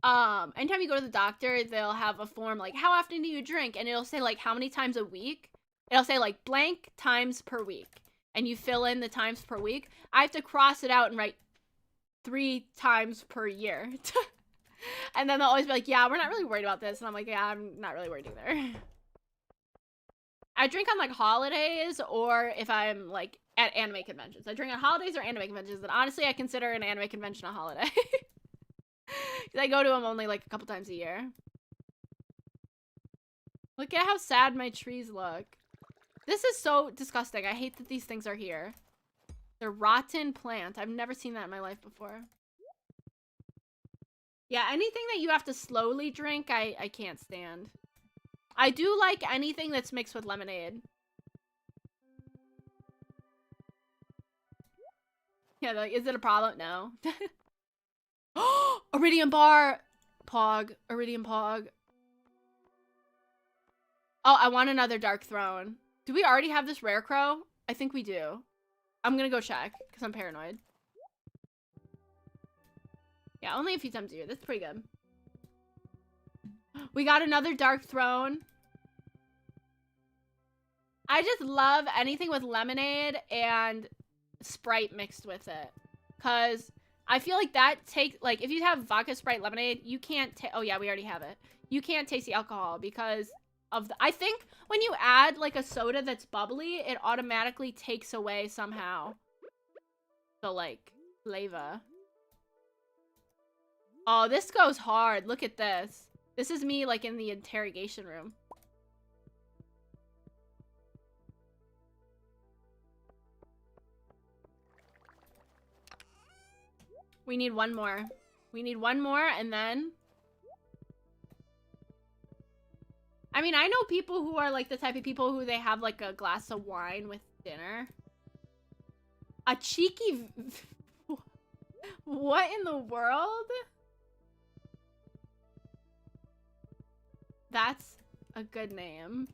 they'll have a form like, how often do you drink? And it'll say like, how many times a week? It'll say like blank times per week. And you fill in the times per week. I have to cross it out and write 3 times per year. And then they'll always be like, yeah, we're not really worried about this. And I'm like, yeah, I'm not really worried either. I drink on like holidays or if I'm like at anime conventions. I drink on holidays or anime conventions. And honestly, I consider an anime convention a holiday. I go to them only like a couple times a year. Look at how sad my trees look. This is so disgusting. I hate that these things are here. They're rotten plants. I've never seen that in my life before. Yeah, anything that you have to slowly drink, I can't stand. I do like anything that's mixed with lemonade. Yeah, like, is it a problem? No. Iridium bar! Pog. Iridium pog. Oh, I want another dark throne. Do we already have this rare crow? I think we do. I'm gonna go check, because I'm paranoid. Yeah, only a few times a year. That's pretty good. We got another dark throne. I just love anything with lemonade and Sprite mixed with it. Because I feel like that like, if you have vodka, Sprite, lemonade, you can't oh yeah, we already have it. You can't taste the alcohol because of I think when you add, like, a soda that's bubbly, it automatically takes away somehow the, like, flavor. Oh, this goes hard. Look at this. This is me, like, in the interrogation room. We need one more. We need one more, and then... I mean, I know people who are, like, the type of people who they have, like, a glass of wine with dinner. A cheeky... What in the world? That's a good name.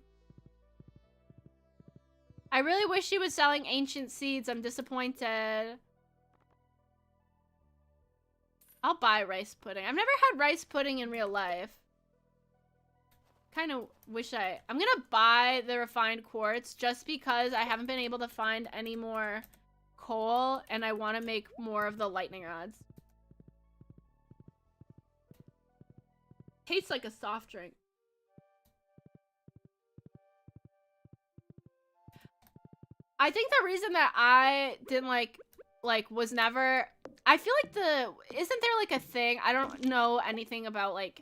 I really wish she was selling ancient seeds. I'm disappointed. I'll buy rice pudding. I've never had rice pudding in real life. Kind of wish I'm gonna buy the refined quartz just because I haven't been able to find any more coal and I want to make more of the lightning rods. Tastes like a soft drink. I think the reason that I didn't was never... I feel like isn't there, like, a thing? I don't know anything about, like,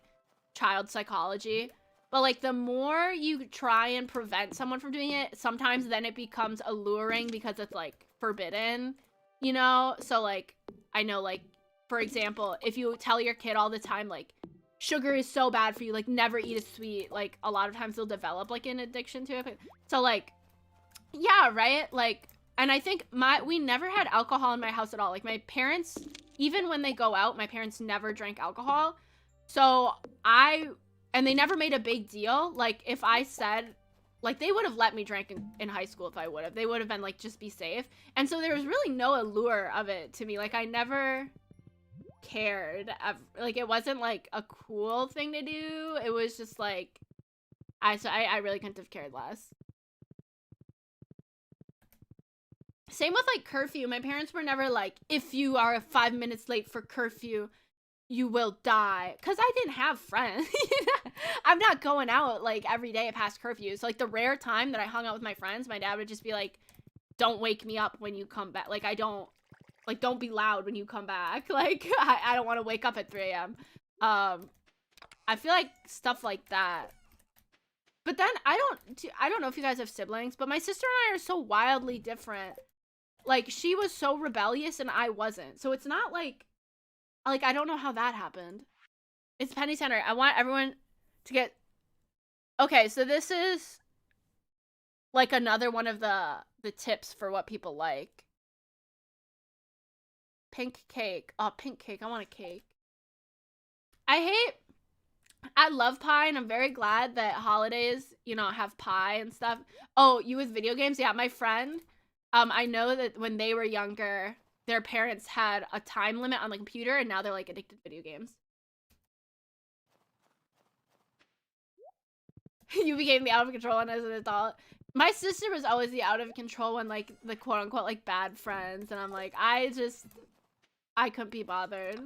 child psychology. But, like, the more you try and prevent someone from doing it, sometimes then it becomes alluring because it's, like, forbidden. You know? So, like, I know, like, for example, if you tell your kid all the time, like, sugar is so bad for you, like, never eat a sweet, like, a lot of times they'll develop, like, an addiction to it. So, like, yeah, right? Like, and I think we never had alcohol in my house at all. Like, my parents, even when they go out, my parents never drank alcohol. So and they never made a big deal. Like, if I said, like, they would have let me drink in high school if I would have. They would have been like, just be safe. And so there was really no allure of it to me. Like, I never cared. Like, it wasn't like a cool thing to do. It was just like, I really couldn't have cared less. Same with, like, curfew. My parents were never like, if you are 5 minutes late for curfew, you will die. Because I didn't have friends. I'm not going out, like, every day past curfew. So, like, the rare time that I hung out with my friends, my dad would just be like, don't wake me up when you come back. Like, don't be loud when you come back. Like, I don't want to wake up at 3 a.m. I feel like stuff like that. But then, I don't know if you guys have siblings, but my sister and I are so wildly different. Like, she was so rebellious and I wasn't. So it's not like, I don't know how that happened. It's Penny Center. I want everyone to get... Okay, so this is, like, another one of the tips for what people like. Pink cake. Oh, pink cake. I want a cake. I love pie, and I'm very glad that holidays, you know, have pie and stuff. Oh, you with video games? Yeah, my friend... I know that when they were younger, their parents had a time limit on the computer, and now they're, like, addicted to video games. You became the out of control one as an adult. My sister was always the out of control one, like, the quote-unquote, like, bad friends, and I'm like, I couldn't be bothered.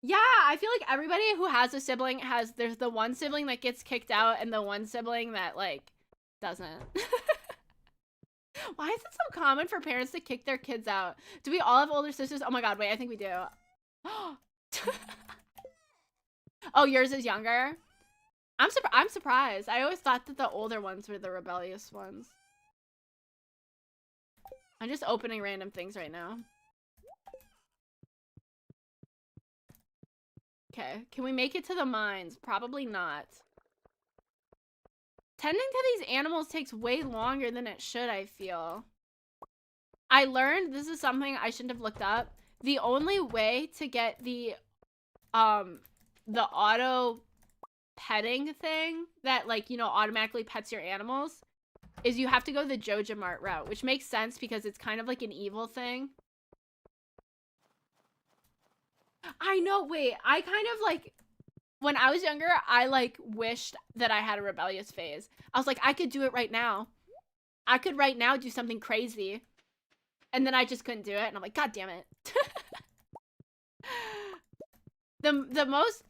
Yeah, I feel like everybody who has a sibling there's the one sibling that gets kicked out, and the one sibling that, like, doesn't. Why is it so common for parents to kick their kids out? Do we all have older sisters? Oh my god, wait, I think we do. Oh, yours is younger? I'm surprised. I always thought that the older ones were the rebellious ones. I'm just opening random things right now. Okay, can we make it to the mines? Probably not. Tending to these animals takes way longer than it should, I feel. I learned, this is something I shouldn't have looked up. The only way to get the auto petting thing that, like, you know, automatically pets your animals is you have to go the Joja Mart route, which makes sense because it's kind of like an evil thing. I know, wait, I kind of like, when I was younger, I like wished that I had a rebellious phase. I was like, I could do it right now. I could right now do something crazy. And then I just couldn't do it. And I'm like, God damn it. The most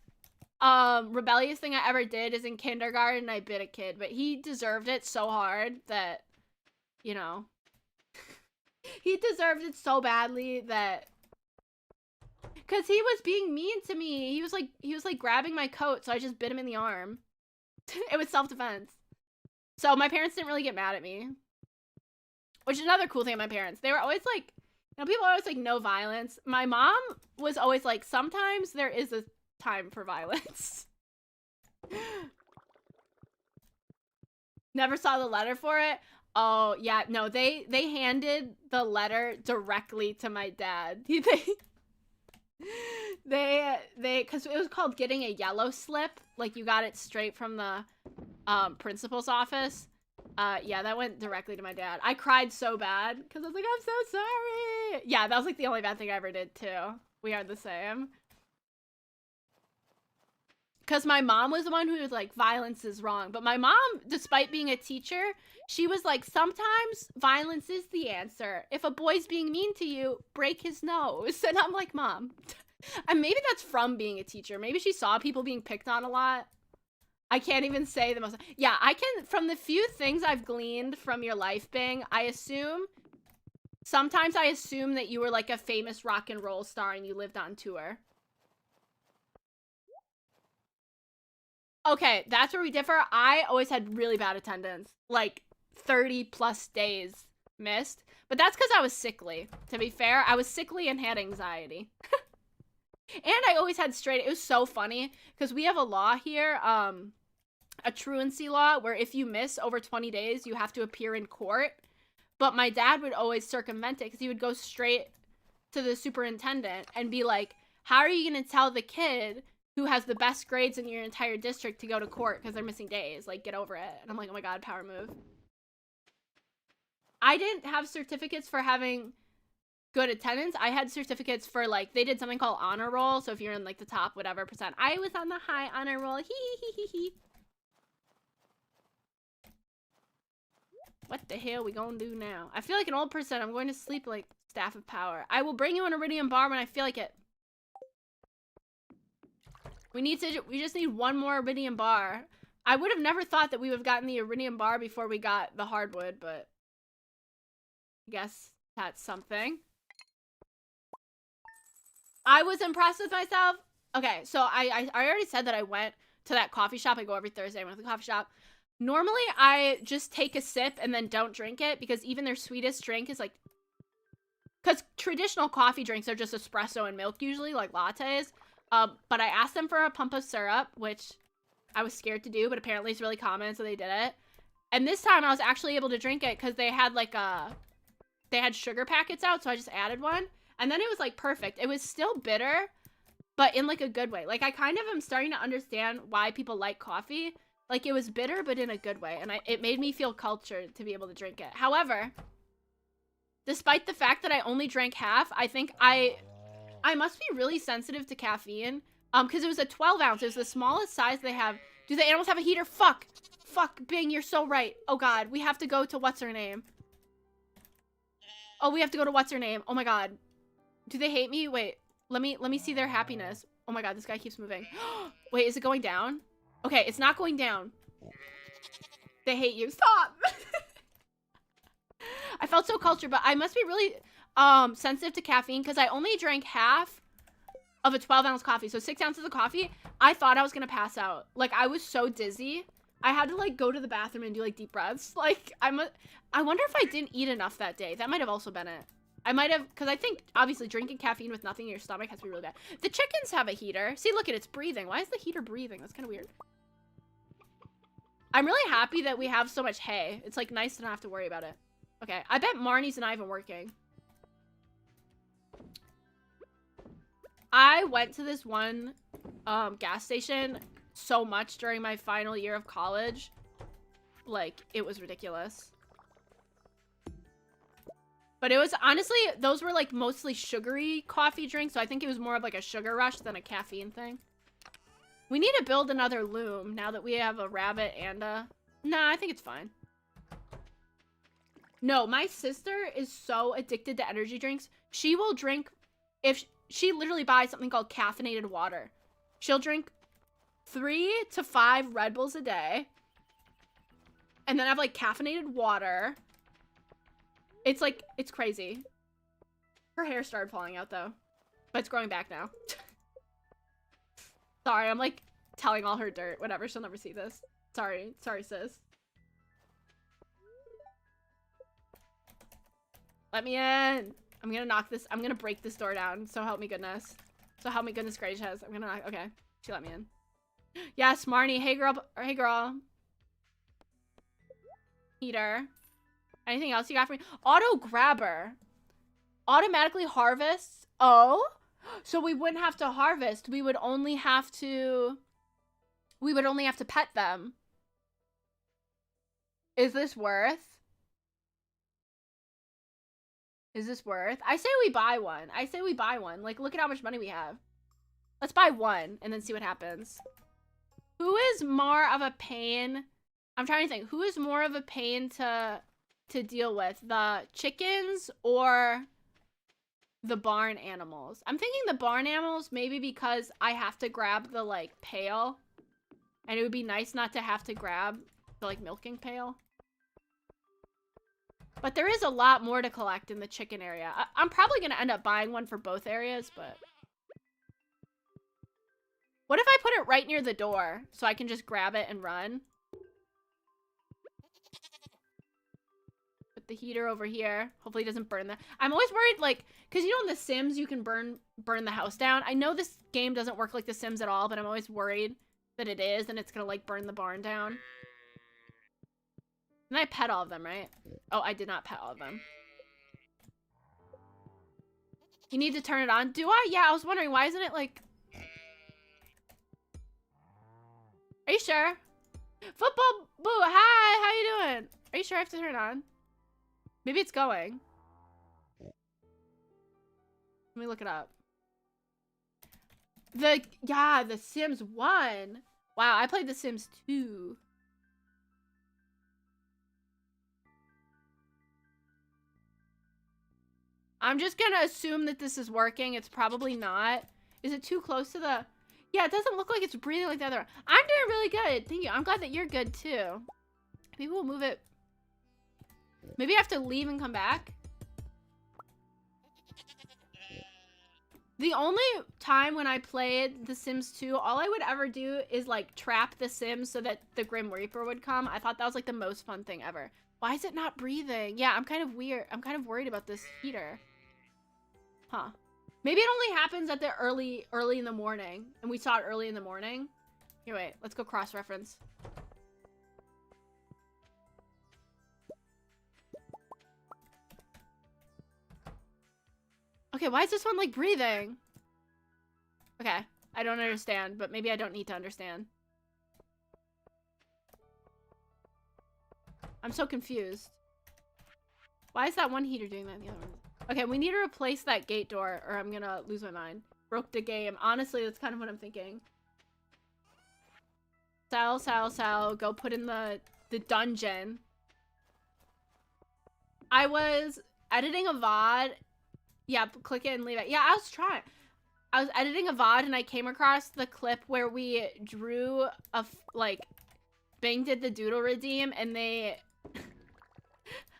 rebellious thing I ever did is in kindergarten. I bit a kid, but he deserved it so hard that, you know, he deserved it so badly that, because he was being mean to me. He was like grabbing my coat, so I just bit him in the arm. It was self-defense. So my parents didn't really get mad at me. Which is another cool thing about my parents. They were always like, you know, people are always like, no violence. My mom was always like, sometimes there is a time for violence. Never saw the letter for it. Oh, yeah. No, they handed the letter directly to my dad. Because it was called getting a yellow slip. Like, you got it straight from the principal's office. Yeah, that went directly to my dad. I cried so bad because I was like, I'm so sorry. Yeah, that was like the only bad thing I ever did too. We are the same. Because my mom was the one who was like, violence is wrong. But my mom, despite being a teacher, she was like, sometimes violence is the answer. If a boy's being mean to you, break his nose. And I'm like, Mom. And maybe that's from being a teacher. Maybe she saw people being picked on a lot. I can't even say the most. Yeah, I can, from the few things I've gleaned from your life, Bing, sometimes I assume that you were like a famous rock and roll star and you lived on tour. Okay, that's where we differ. I always had really bad attendance. Like 30 plus days missed. But that's because I was sickly. To be fair, I was sickly and had anxiety. And I always had straight. It was so funny because we have a law here, a truancy law, where if you miss over 20 days, you have to appear in court. But my dad would always circumvent it because he would go straight to the superintendent and be like, how are you going to tell the kid who has the best grades in your entire district to go to court because they're missing days? Like, get over it. And I'm like, oh my God, power move. I didn't have certificates for having good attendance. I had certificates for, like, they did something called honor roll. So if you're in like the top whatever percent, I was on the high honor roll. Hee. What the hell we gonna do now? I feel like an old person. I'm going to sleep like Staff of Power. I will bring you an Iridium bar when I feel like it. We just need one more Iridium bar. I would have never thought that we would have gotten the Iridium bar before we got the hardwood, but I guess that's something. I was impressed with myself. Okay, so I already said that I went to that coffee shop. I go every Thursday. I went to the coffee shop. Normally, I just take a sip and then don't drink it because even their sweetest drink is like... Because traditional coffee drinks are just espresso and milk usually, like lattes. But I asked them for a pump of syrup, which I was scared to do, but apparently it's really common, so they did it. And this time I was actually able to drink it because they had like they had sugar packets out, so I just added one. And then it was like perfect. It was still bitter, but in like a good way. Like I kind of am starting to understand why people like coffee. Like it was bitter, but in a good way. And it made me feel cultured to be able to drink it. However, despite the fact that I only drank half, I think I must be really sensitive to caffeine. Because it was a 12 ounce. It was the smallest size they have. Do the animals have a heater? Fuck, Bing, you're so right. Oh God, we have to go to what's her name. Oh, we have to go to what's her name. Oh my God. Do they hate me? Wait, let me see their happiness. Oh my God, this guy keeps moving. Wait, is it going down? Okay, it's not going down. They hate you. Stop. I felt so cultured, but I must be really sensitive to caffeine because I only drank half of a 12 ounce coffee. So 6 ounces of coffee. I thought I was going to pass out. Like I was so dizzy. I had to like go to the bathroom and do like deep breaths. Like I wonder if I didn't eat enough that day. That might have also been it. I might have, because I think, obviously, drinking caffeine with nothing in your stomach has to be really bad. The chickens have a heater. See, look at it, it's breathing. Why is the heater breathing? That's kind of weird. I'm really happy that we have so much hay. It's, like, nice to not have to worry about it. Okay, I bet Marnie's not even working. I went to this one gas station so much during my final year of college. Like, it was ridiculous. But it was, honestly, those were, like, mostly sugary coffee drinks, so I think it was more of, like, a sugar rush than a caffeine thing. We need to build another loom now that we have a rabbit and a... Nah, I think it's fine. No, my sister is so addicted to energy drinks. She will drink... She literally buys something called caffeinated water. She'll drink 3 to 5 Red Bulls a day. And then have, like, caffeinated water. It's, like, it's crazy. Her hair started falling out, though. But it's growing back now. Sorry, I'm, like, telling all her dirt. Whatever, she'll never see this. Sorry. Sorry, sis. Let me in. I'm gonna knock this. I'm gonna break this door down. So help me goodness. So help me goodness gracious. I'm gonna knock. Okay. She let me in. Yes, Marnie. Hey, girl. Hey, girl. Heater. Anything else you got for me? Auto grabber. Automatically harvests. Oh. So we wouldn't have to harvest. We would only have to pet them. Is this worth? Is this worth? I say we buy one. I say we buy one. Like, look at how much money we have. Let's buy one and then see what happens. Who is more of a pain? I'm trying to think. Who is more of a pain to deal with? The chickens or the barn animals? I'm thinking the barn animals, maybe because I have to grab the, like, pail. And it would be nice not to have to grab the, like, milking pail. But there is a lot more to collect in the chicken area. I'm probably going to end up buying one for both areas, but... What if I put it right near the door so I can just grab it and run? Put the heater over here. Hopefully it doesn't burn the... I'm always worried, like... Because you know in The Sims you can burn the house down. I know this game doesn't work like The Sims at all, but I'm always worried that it is and it's going to, like, burn the barn down. And I pet all of them, right? Oh, I did not pet all of them. You need to turn it on. Do I? Yeah, I was wondering, why isn't it like... Are you sure? Football Boo, hi, how you doing? Are you sure I have to turn it on? Maybe it's going. Let me look it up. The Sims 1. Wow, I played The Sims 2. I'm just gonna assume that this is working. It's probably not. Is it too close to the... Yeah, it doesn't look like it's breathing like the other one. I'm doing really good. Thank you. I'm glad that you're good too. Maybe we'll move it. Maybe I have to leave and come back. The only time when I played The Sims 2, all I would ever do is like trap the Sims so that the Grim Reaper would come. I thought that was like the most fun thing ever. Why is it not breathing? Yeah, I'm kind of weird. I'm kind of worried about this heater. Huh. Maybe it only happens at the early in the morning. And we saw it early in the morning. Here, wait. Let's go cross-reference. Okay, why is this one, like, breathing? Okay. I don't understand, but maybe I don't need to understand. I'm so confused. Why is that one heater doing that and the other one? Okay, we need to replace that gate door or I'm gonna lose my mind. Broke the game. Honestly, that's kind of what I'm thinking. Sell. Go put in the dungeon. I was editing a VOD. Yeah, click it and leave it. Yeah, I was trying. I was editing a VOD and I came across the clip where we drew a, like, Bing did the doodle redeem and they...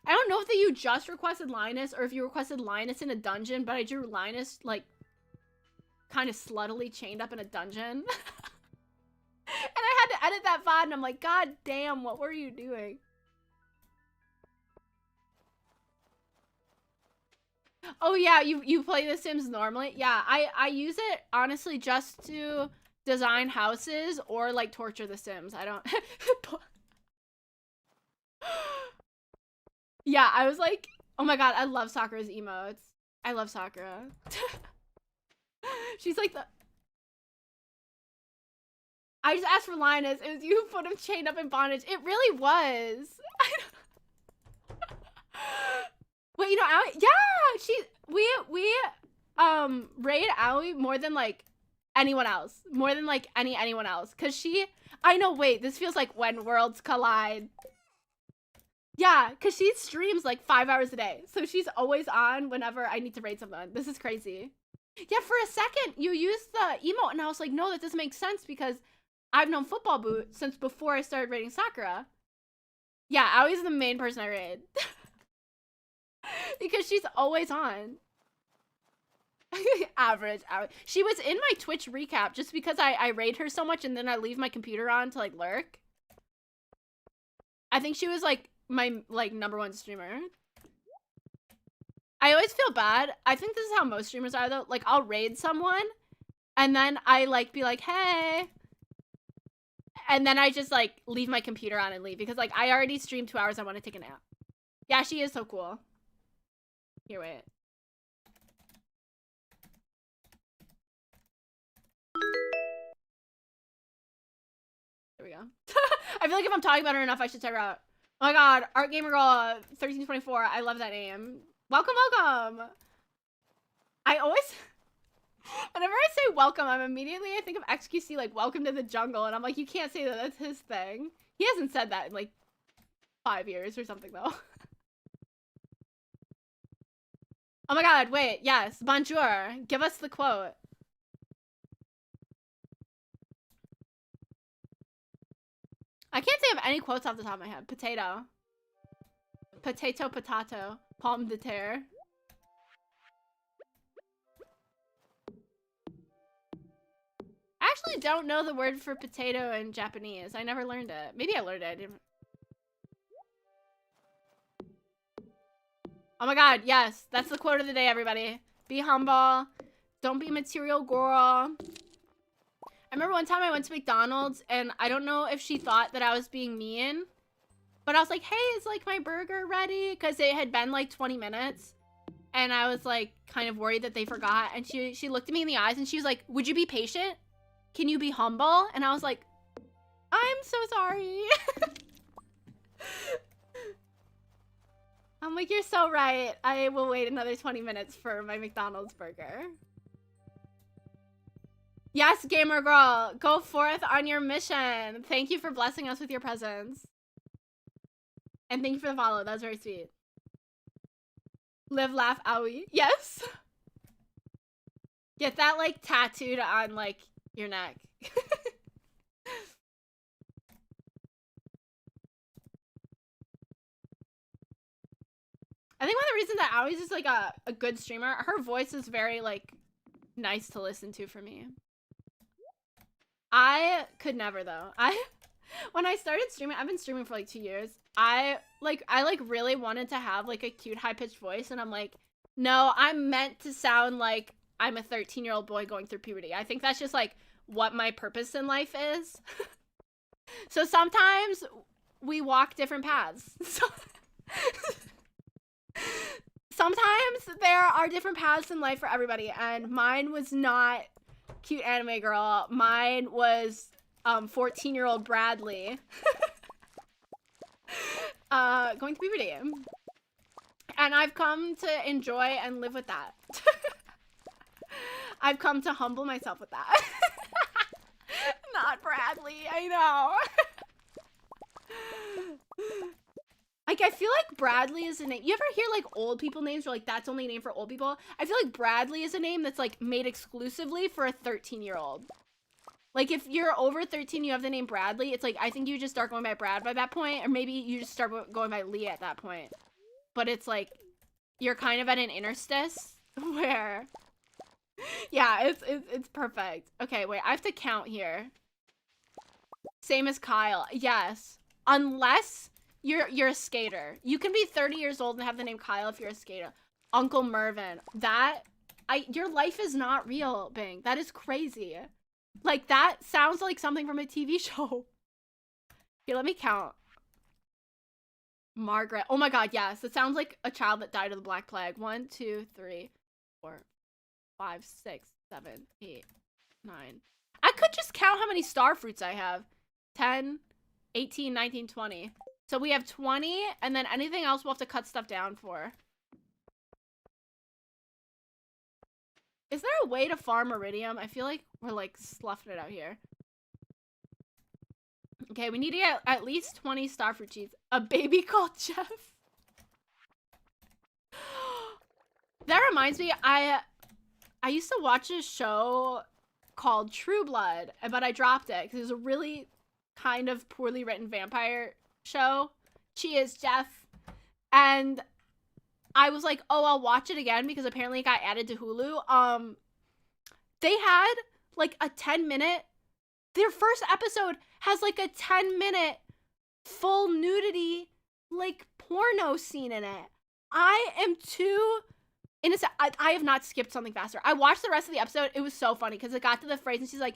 I don't know if you just requested Linus or if you requested Linus in a dungeon, but I drew Linus, like, kind of sluttily chained up in a dungeon. And I had to edit that VOD and I'm like, God damn, what were you doing? Oh yeah, you play The Sims normally? Yeah, I use it honestly just to design houses or like torture The Sims. I don't. Yeah, I was like, oh my god, I love Sakura's emotes. I love Sakura. She's like the. I just asked for Linus. It was you who put him chained up in bondage. It really was. Wait, you know, Aoi? Yeah, we raid Aoi more than like anyone else, more than like anyone else, cause I know. Wait, this feels like When Worlds Collide. Yeah, cause she streams like 5 hours a day, so she's always on whenever I need to raid someone. This is crazy. Yeah, for a second you used the emote, and I was like, no, that doesn't make sense because I've known Football Boot since before I started raiding Sakura. Yeah, Aoi's the main person I raid. Because she's always on. Average. She was in my Twitch recap just because I raid her so much and then I leave my computer on to like lurk. I think she was like my like #1 streamer. I always feel bad. I think this is how most streamers are though. Like I'll raid someone and then I like be like, hey. And then I just like leave my computer on and leave because like I already streamed 2 hours. I want to take a nap. Yeah, she is so cool. Here, wait. There we go. I feel like if I'm talking about her enough, I should check her out. Oh my god, Art Gamer Girl 1324. I love that name. Welcome, welcome. I always, whenever I say welcome, I think of XQC like welcome to the jungle, and I'm like, you can't say that. That's his thing. He hasn't said that in like 5 years or something though. Oh my god, wait, yes, bonjour. Give us the quote. I can't think of any quotes off the top of my head. Potato. Potato, potato. Pomme de terre. I actually don't know the word for potato in Japanese. I never learned it. Maybe I learned it. I didn't. Oh my god, yes. That's the quote of the day, everybody. Be humble. Don't be material girl. I remember one time I went to McDonald's and I don't know if she thought that I was being mean, but I was like, hey, is like my burger ready? Because it had been like 20 minutes and I was like kind of worried that they forgot. And she looked at me in the eyes and she was like, would you be patient? Can you be humble? And I was like, I'm so sorry. I'm like, you're so right. I will wait another 20 minutes for my McDonald's burger. Yes, gamer girl, go forth on your mission. Thank you for blessing us with your presence. And thank you for the follow. That was very sweet. Live, laugh, owie. Yes. Get that like tattooed on like your neck. I think one of the reasons that Awie's is like a good streamer, her voice is very like nice to listen to for me. I could never though. When I started streaming, I've been streaming for like 2 years. I really wanted to have like a cute high-pitched voice, and I'm like, no, I'm meant to sound like I'm a 13-year-old boy going through puberty. I think that's just like what my purpose in life is. So sometimes we walk different paths. Sometimes there are different paths in life for everybody, and mine was not cute anime girl. Mine was 14-year-old Bradley going through puberty. And I've come to enjoy and live with that. I've come to humble myself with that. Not Bradley, I know. Like, I feel like Bradley is a name. You ever hear, like, old people names where, like, that's only a name for old people? I feel like Bradley is a name that's, like, made exclusively for a 13-year-old. Like, if you're over 13, you have the name Bradley, it's like, I think you just start going by Brad by that point, or maybe you just start going by Lee at that point. But it's, like, you're kind of at an interstice where... Yeah, it's perfect. Okay, wait, I have to count here. Same as Kyle. Yes. Unless... You're a skater. You can be 30 years old and have the name Kyle if you're a skater. Uncle Mervin. Your life is not real, Bing. That is crazy. Like, that sounds like something from a TV show. Here, let me count. Margaret. Oh my god, yes. It sounds like a child that died of the Black Plague. 1, 2, 3, 4, 5, 6, 7, 8, 9. I could just count how many star fruits I have. 10, 18, 19, 20. So we have 20, and then anything else we'll have to cut stuff down for. Is there a way to farm iridium? I feel like we're, like, sloughing it out here. Okay, we need to get at least 20 starfruit seeds. A baby called Jeff. That reminds me, I used to watch a show called True Blood, but I dropped it because it was a really kind of poorly written vampire show. Cheers, Jeff. And I was like, oh, I'll watch it again because apparently it got added to Hulu. They had like a 10-minute, their first episode has like a 10-minute full nudity, like porno scene in it. I am too innocent. I have not skipped something faster. I watched the rest of the episode. It was so funny because it got to the phrase and she's like,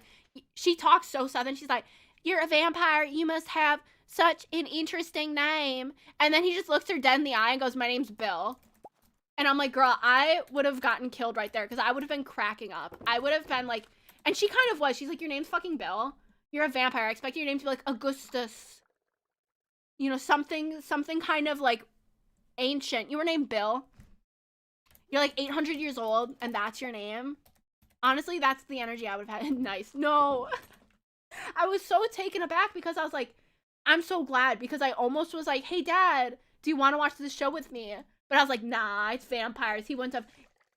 she talks so southern. She's like, you're a vampire. You must have such an interesting name. And then he just looks her dead in the eye and goes, my name's Bill. And I'm like, girl, I would have gotten killed right there because I would have been cracking up. I would have been like, and she kind of was. She's like, your name's fucking Bill. You're a vampire. I expect your name to be like Augustus. You know, something kind of like ancient. You were named Bill. You're like 800 years old and that's your name. Honestly, that's the energy I would have had. Nice. No. I was so taken aback because I was like, I'm so glad because I almost was like, hey, Dad, do you want to watch this show with me? But I was like, nah, it's vampires. He wouldn't have.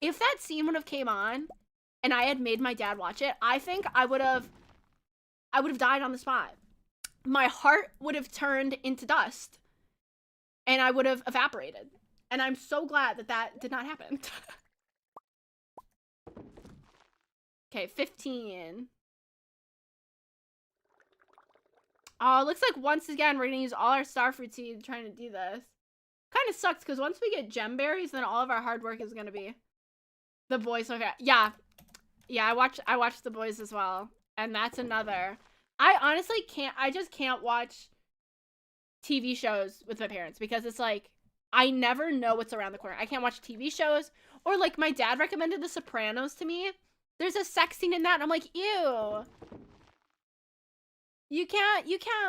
If that scene would have came on and I had made my dad watch it, I think I would have died on the spot. My heart would have turned into dust and I would have evaporated. And I'm so glad that that did not happen. Okay, 15. Oh, it looks like once again we're gonna use all our starfruit seeds trying to do this. Kind of sucks because once we get gem berries, then all of our hard work is gonna be The Boys. Okay, yeah, I watched The Boys as well, and that's another. I honestly can't. I just can't watch TV shows with my parents because it's like I never know what's around the corner. I can't watch TV shows or like my dad recommended The Sopranos to me. There's a sex scene in that, and I'm like, ew. You can't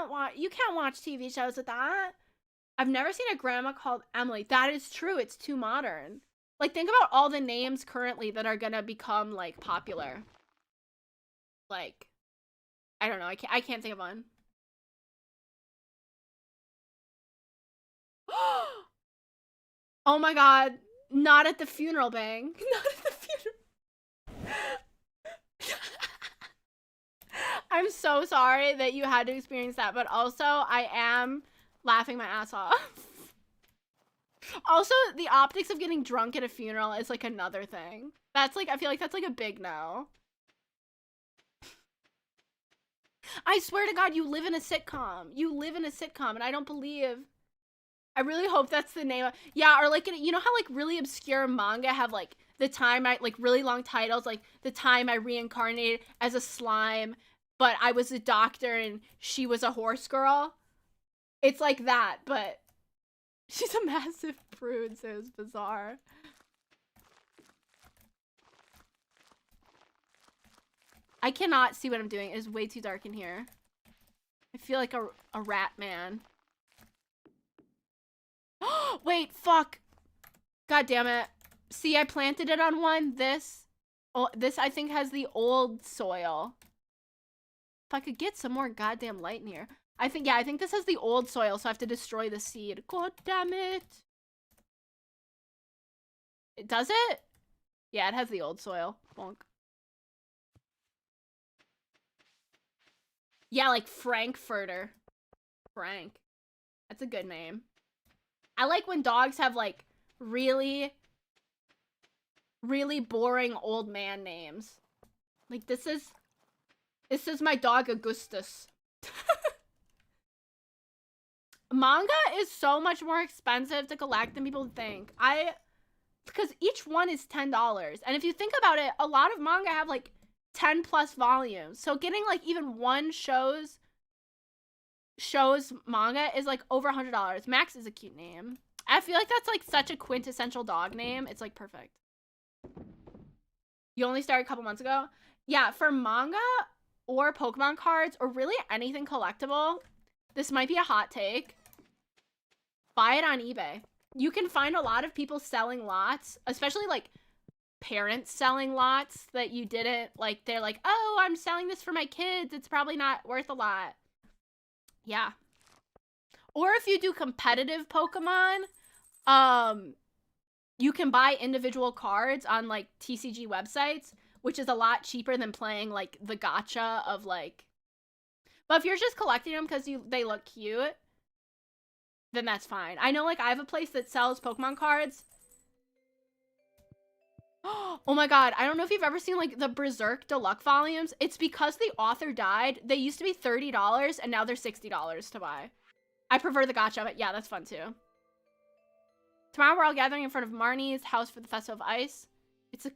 watch TV shows with that. I've never seen a grandma called Emily. That is true. It's too modern. Like, think about all the names currently that are gonna become, like, popular. Like, I don't know. I can't think of one. Oh my god. Not at the funeral, Bang. Not at the funeral. I'm so sorry that you had to experience that, but also I am laughing my ass off. Also, the optics of getting drunk at a funeral is like another thing. That's like, I feel like that's like a big no. I swear to God, you live in a sitcom. You live in a sitcom, and I don't believe. I really hope that's the name. Yeah, or like, you know how like really obscure manga have like the time I, like really long titles, like the time I reincarnated as a slime, but I was a doctor and she was a horse girl. It's like that, but she's a massive prude, so it's bizarre. I cannot see what I'm doing. It is way too dark in here. I feel like a rat man. Wait, fuck. God damn it. See, I planted it on one. This I think has the old soil. If I could get some more goddamn light in here. I think this has the old soil, so I have to destroy the seed. God damn it. Does it? Yeah, it has the old soil. Bonk. Yeah, like Frankfurter. Frank. That's a good name. I like when dogs have like really, really boring old man names. Like this is my dog Augustus. Manga is so much more expensive to collect than people think. because each one is $10. And if you think about it, a lot of manga have like 10 plus volumes. So getting like even one show's manga is like over $100. Max is a cute name. I feel like that's like such a quintessential dog name. It's like perfect. You only started a couple months ago? Yeah, for manga or Pokemon cards or really anything collectible, this might be a hot take. Buy it on eBay. You can find a lot of people selling lots, especially like parents selling lots that you didn't like. They're like, oh, I'm selling this for my kids. It's probably not worth a lot. Yeah. Or if you do competitive Pokemon, you can buy individual cards on like TCG websites, which is a lot cheaper than playing like the gacha of like. But if you're just collecting them because they look cute, then that's fine. I know like I have a place that sells Pokemon cards. Oh my god, I don't know if you've ever seen like the Berserk Deluxe volumes. It's because the author died. They used to be $30 and now they're $60 to buy. I prefer the gacha, but yeah, that's fun too. Tomorrow we're all gathering in front of Marnie's house for the Festival of Ice. It's a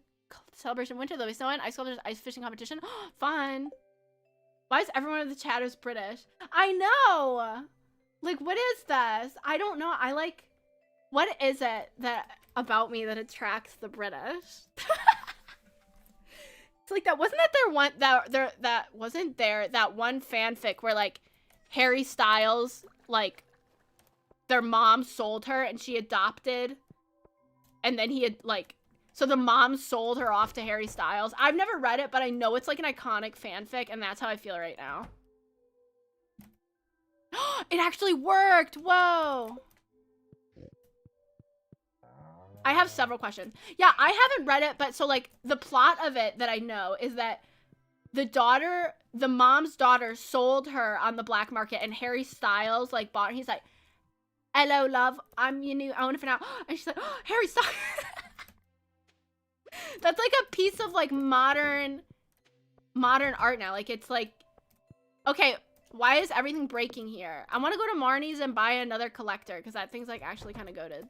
celebration of winter, there'll be snow and ice sculptures, ice fishing competition. Fun. Why is everyone in the chat is British? I know! Like, what is this? I don't know. I like, what is it that about me that attracts the British? It's like that, wasn't that there one, that wasn't there that one fanfic where like Harry Styles, like, their mom sold her and she adopted, and then he had like, so the mom sold her off to Harry Styles. I've never read it, but I know it's like an iconic fanfic, and that's how I feel right now. It actually worked! Whoa! I have several questions. Yeah, I haven't read it, but so like the plot of it that I know is that the mom's daughter sold her on the black market, and Harry Styles like bought her. He's like, hello, love, I'm your new owner for now. And she's like, oh, Harry Styles. That's like a piece of like modern art now. Like it's like, okay, why is everything breaking here? I want to go to Marnie's and buy another collector because that thing's like actually kind of goated.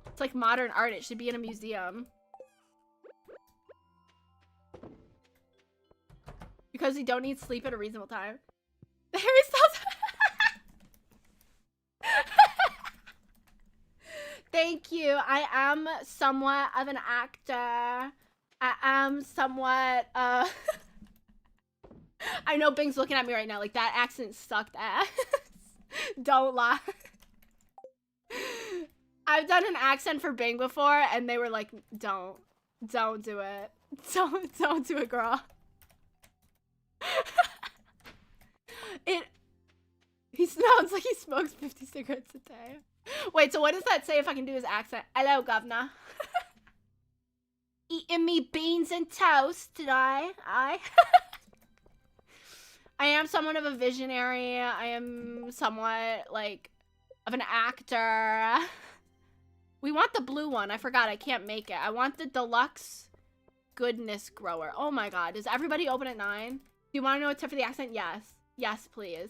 It's like modern art. It should be in a museum. Because you don't need sleep at a reasonable time. Harry Styles. Thank you. I am somewhat of an actor. I am somewhat, I know Bing's looking at me right now like that accent sucked ass. Don't lie. I've done an accent for Bing before and they were like, don't do it. Don't do it, girl. He sounds like he smokes 50 cigarettes a day. Wait, so what does that say if I can do his accent? Hello, governor. Eating me beans and toast today, I am somewhat of a visionary. I am somewhat, like, of an actor. We want the blue one. I forgot. I can't make it. I want the deluxe goodness grower. Oh my god. Does everybody open at 9? Do you want to know a tip for the accent? Yes. Yes, please.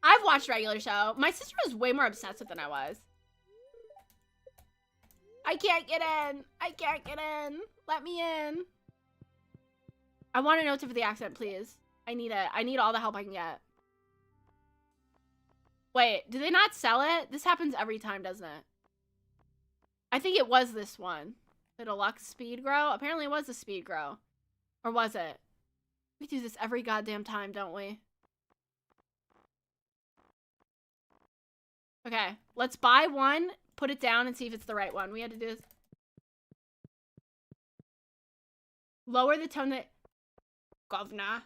I've watched regular show. My sister was way more obsessed with it than I was. I can't get in. I can't get in. Let me in. I want to know tip for the accent, please. I need it. I need all the help I can get. Wait, do they not sell it? This happens every time, doesn't it? I think it was this one. The deluxe speed grow? Apparently it was the speed grow. Or was it? We do this every goddamn time, don't we? Okay, let's buy one, put it down, and see if it's the right one. We had to do this. Lower the tone that... Governor.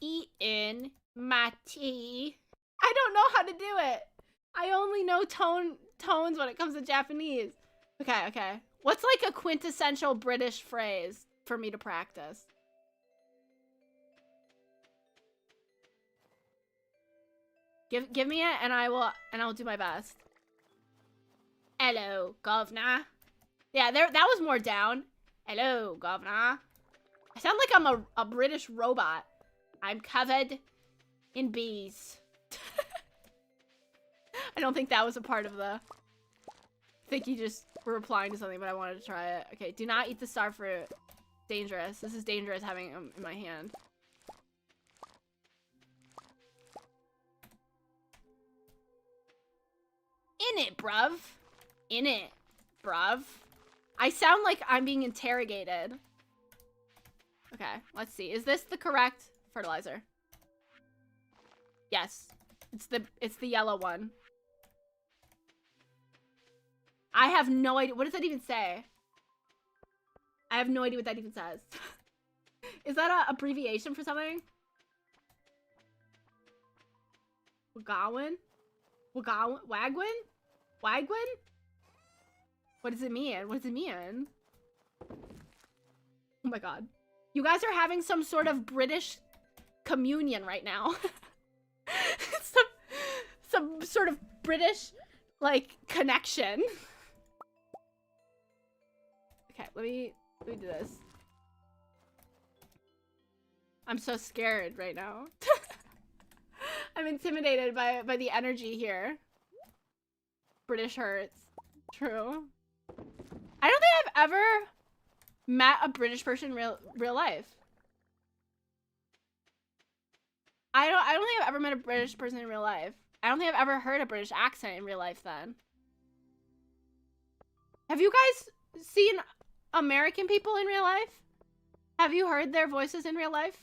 Eating my tea. I don't know how to do it. I only know tones when it comes to Japanese. Okay. What's like a quintessential British phrase for me to practice? Give me it and I will do my best. Hello, governor. Yeah, that was more down. Hello, governor. I sound like I'm a British robot. I'm covered In bees. I don't think that was a part of the... I think you just were replying to something, but I wanted to try it. Okay, do not eat the star fruit. Dangerous. This is dangerous having them in my hand. In it, bruv. In it, bruv. I sound like I'm being interrogated. Okay, let's see. Is this the correct fertilizer? Yes. It's the yellow one. I have no idea. What does that even say? I have no idea what that even says. Is that a abbreviation for something? Wagawin? Wagawin? Wagwin? Wagwin? What does it mean? What does it mean? Oh my god. You guys are having some sort of British communion right now. some sort of British, like, connection. Okay, let me do this. I'm so scared right now. I'm intimidated by the energy here. British hurts. True. I don't think I've ever met a British person in real life. I don't think I've ever met a British person in real life. I don't think I've ever heard a British accent in real life then. Have you guys seen American people in real life? Have you heard their voices in real life?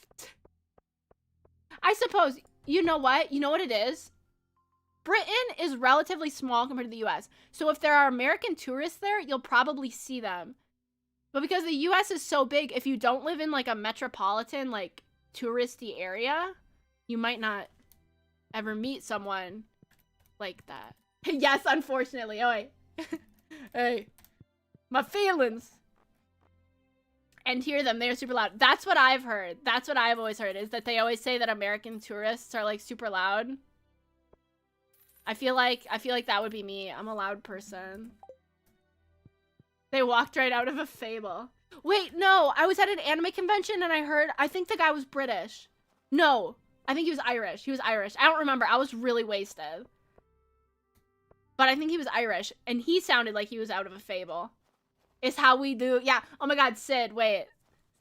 I suppose, you know what? You know what it is? Britain is relatively small compared to the US. So if there are American tourists there, you'll probably see them. But because the US is so big, if you don't live in like a metropolitan, like touristy area, you might not ever meet someone like that. Yes, unfortunately. Oh, wait. Hey, my feelings. And hear them, they're super loud. That's what I've heard. That's what I've always heard, is that they always say that American tourists are like super loud. I feel like that would be me. I'm a loud person. They walked right out of a fable. Wait, no, I was at an anime convention and I think the guy was British. No, I think he was Irish. He was Irish. I don't remember. I was really wasted. But I think he was Irish and he sounded like he was out of a fable. Is how we do. Yeah. Oh my god, Sid, wait.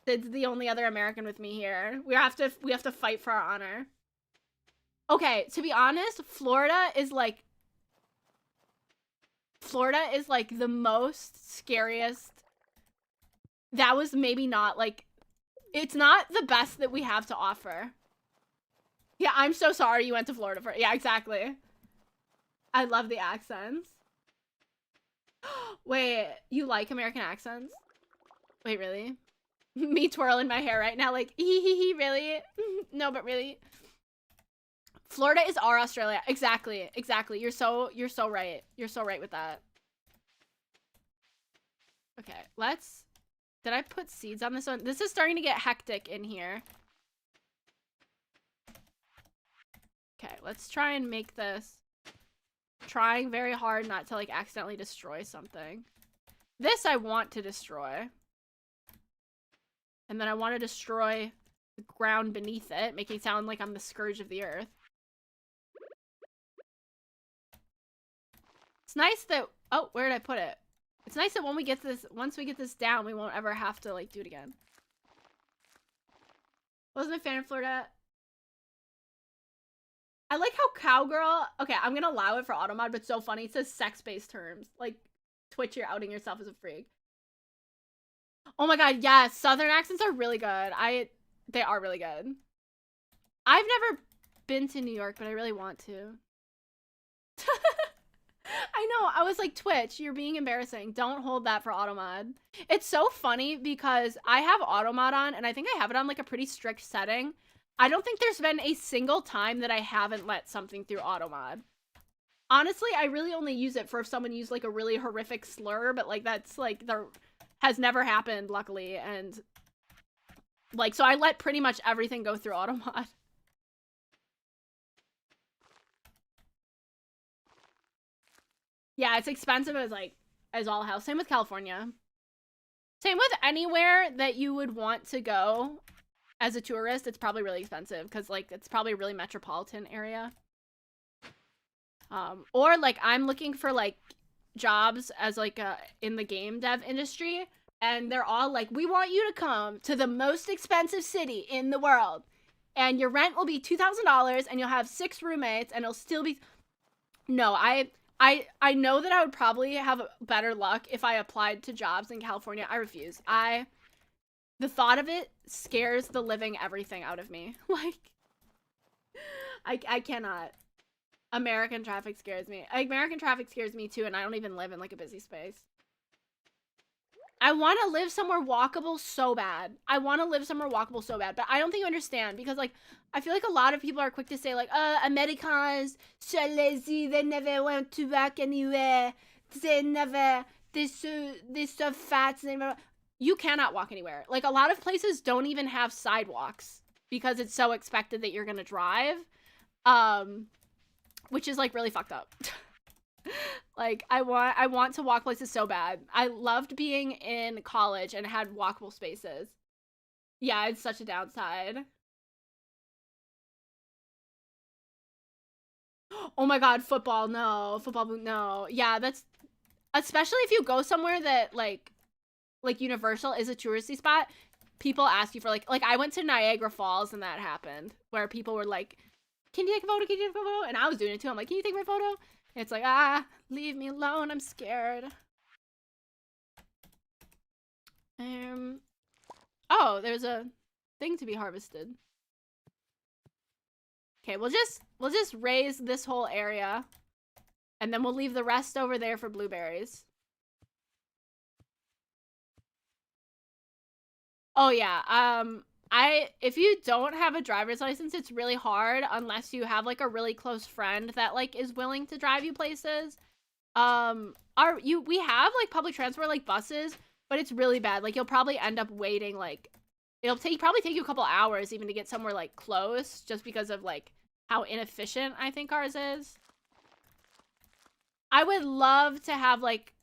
Sid's the only other American with me here. We have to fight for our honor. Okay, to be honest, Florida is like the most scariest. That was maybe not like, it's not the best that we have to offer. Yeah, I'm so sorry you went to Florida for, yeah, exactly. I love the accents. Wait, you like American accents? Wait, really? Me twirling my hair right now, like, really? No, but really? Florida is our Australia. Exactly, exactly. You're so right. You're so right with that. Okay, let's... Did I put seeds on this one? This is starting to get hectic in here. Okay, let's try and make this... Trying very hard not to, like, accidentally destroy something. This I want to destroy. And then I want to destroy the ground beneath it, making it sound like I'm the scourge of the earth. It's nice that... Oh, where did I put it? It's nice that when we get this... Once we get this down, we won't ever have to, like, do it again. Wasn't a fan of Florida. I like how Cowgirl... Okay, I'm gonna allow it for Automod, but it's so funny. It says sex-based terms. Like, Twitch, you're outing yourself as a freak. Oh my god, yes. Southern accents are really good. They are really good. I've never been to New York, but I really want to. I know. I was like, Twitch, you're being embarrassing. Don't hold that for Automod. It's so funny because I have Automod on, and I think I have it on like a pretty strict setting. I don't think there's been a single time that I haven't let something through Automod. Honestly, I really only use it for if someone used like a really horrific slur, but like that's like there has never happened, luckily, and like so I let pretty much everything go through Automod. Yeah, it's expensive as all hell. Same with California. Same with anywhere that you would want to go as a tourist, it's probably really expensive because like it's probably a really metropolitan area. Or like I'm looking for like jobs as like in the game dev industry, and they're all like, we want you to come to the most expensive city in the world, and your rent will be $2,000, and you'll have 6 roommates, and it'll still be. No, I know that I would probably have better luck if I applied to jobs in California. I refuse. The thought of it scares the living everything out of me. Like, I cannot. American traffic scares me. American traffic scares me too, and I don't even live in like a busy space. I want to live somewhere walkable so bad. I want to live somewhere walkable so bad, but I don't think you understand, because like I feel like a lot of people are quick to say like, Americans so lazy, they never want to work anywhere. They're so fat. You cannot walk anywhere. Like a lot of places don't even have sidewalks because it's so expected that you're gonna drive, which is like really fucked up. Like I want to walk places so bad. I loved being in college and had walkable spaces. Yeah, it's such a downside. Oh my god, football, no. Football, no. Yeah, that's especially if you go somewhere that like Universal is a touristy spot. People ask you for like I went to Niagara Falls and that happened, where people were like, can you take a photo? Can you take a photo? And I was doing it too. I'm like, can you take my photo? It's like, leave me alone. I'm scared. Oh, there's a thing to be harvested. Okay, we'll just raise this whole area, and then we'll leave the rest over there for blueberries. Oh yeah, if you don't have a driver's license, it's really hard unless you have like a really close friend that like is willing to drive you places. We have like public transport, like buses, but it's really bad. Like you'll probably end up waiting, like it'll probably take you a couple hours even to get somewhere like close, just because of like how inefficient I think ours is. I would love to have like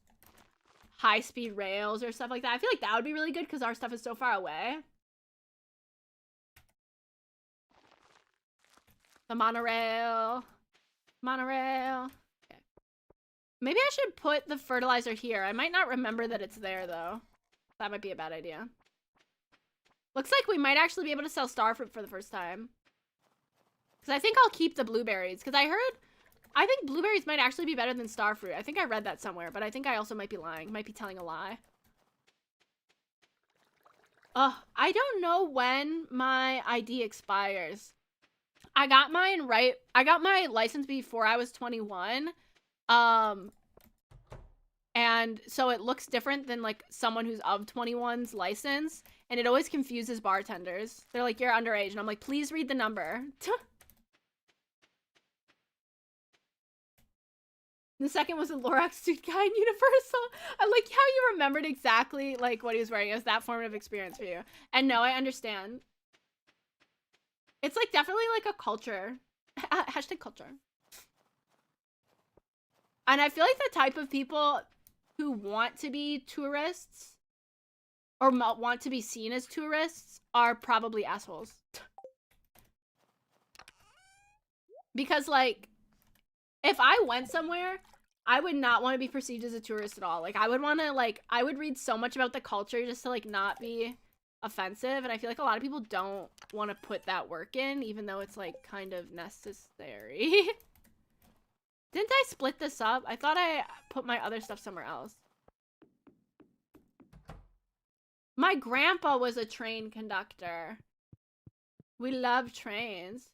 high-speed rails or stuff like that. I feel like that would be really good because our stuff is so far away. The monorail. Monorail. Okay. Maybe I should put the fertilizer here. I might not remember that it's there, though. That might be a bad idea. Looks like we might actually be able to sell starfruit for the first time. Because I think I'll keep the blueberries. Because I think blueberries might actually be better than starfruit. I think I read that somewhere, but I think I also might be lying. Might be telling a lie. I don't know when my ID expires. I got my license before I was 21. And so it looks different than like someone who's of 21's license, and it always confuses bartenders. They're like, you're underage, and I'm like, please read the number. The second was a Lorax suit guy in Universal. I like how you remembered exactly like what he was wearing. It was that formative experience for you. And no, I understand. It's like definitely like a culture. Hashtag culture. And I feel like the type of people who want to be tourists or want to be seen as tourists are probably assholes. Because like, if I went somewhere, I would not want to be perceived as a tourist at all. Like, I would want to, like, I would read so much about the culture just to, like, not be offensive. And I feel like a lot of people don't want to put that work in, even though it's, like, kind of necessary. Didn't I split this up? I thought I put my other stuff somewhere else. My grandpa was a train conductor. We love trains.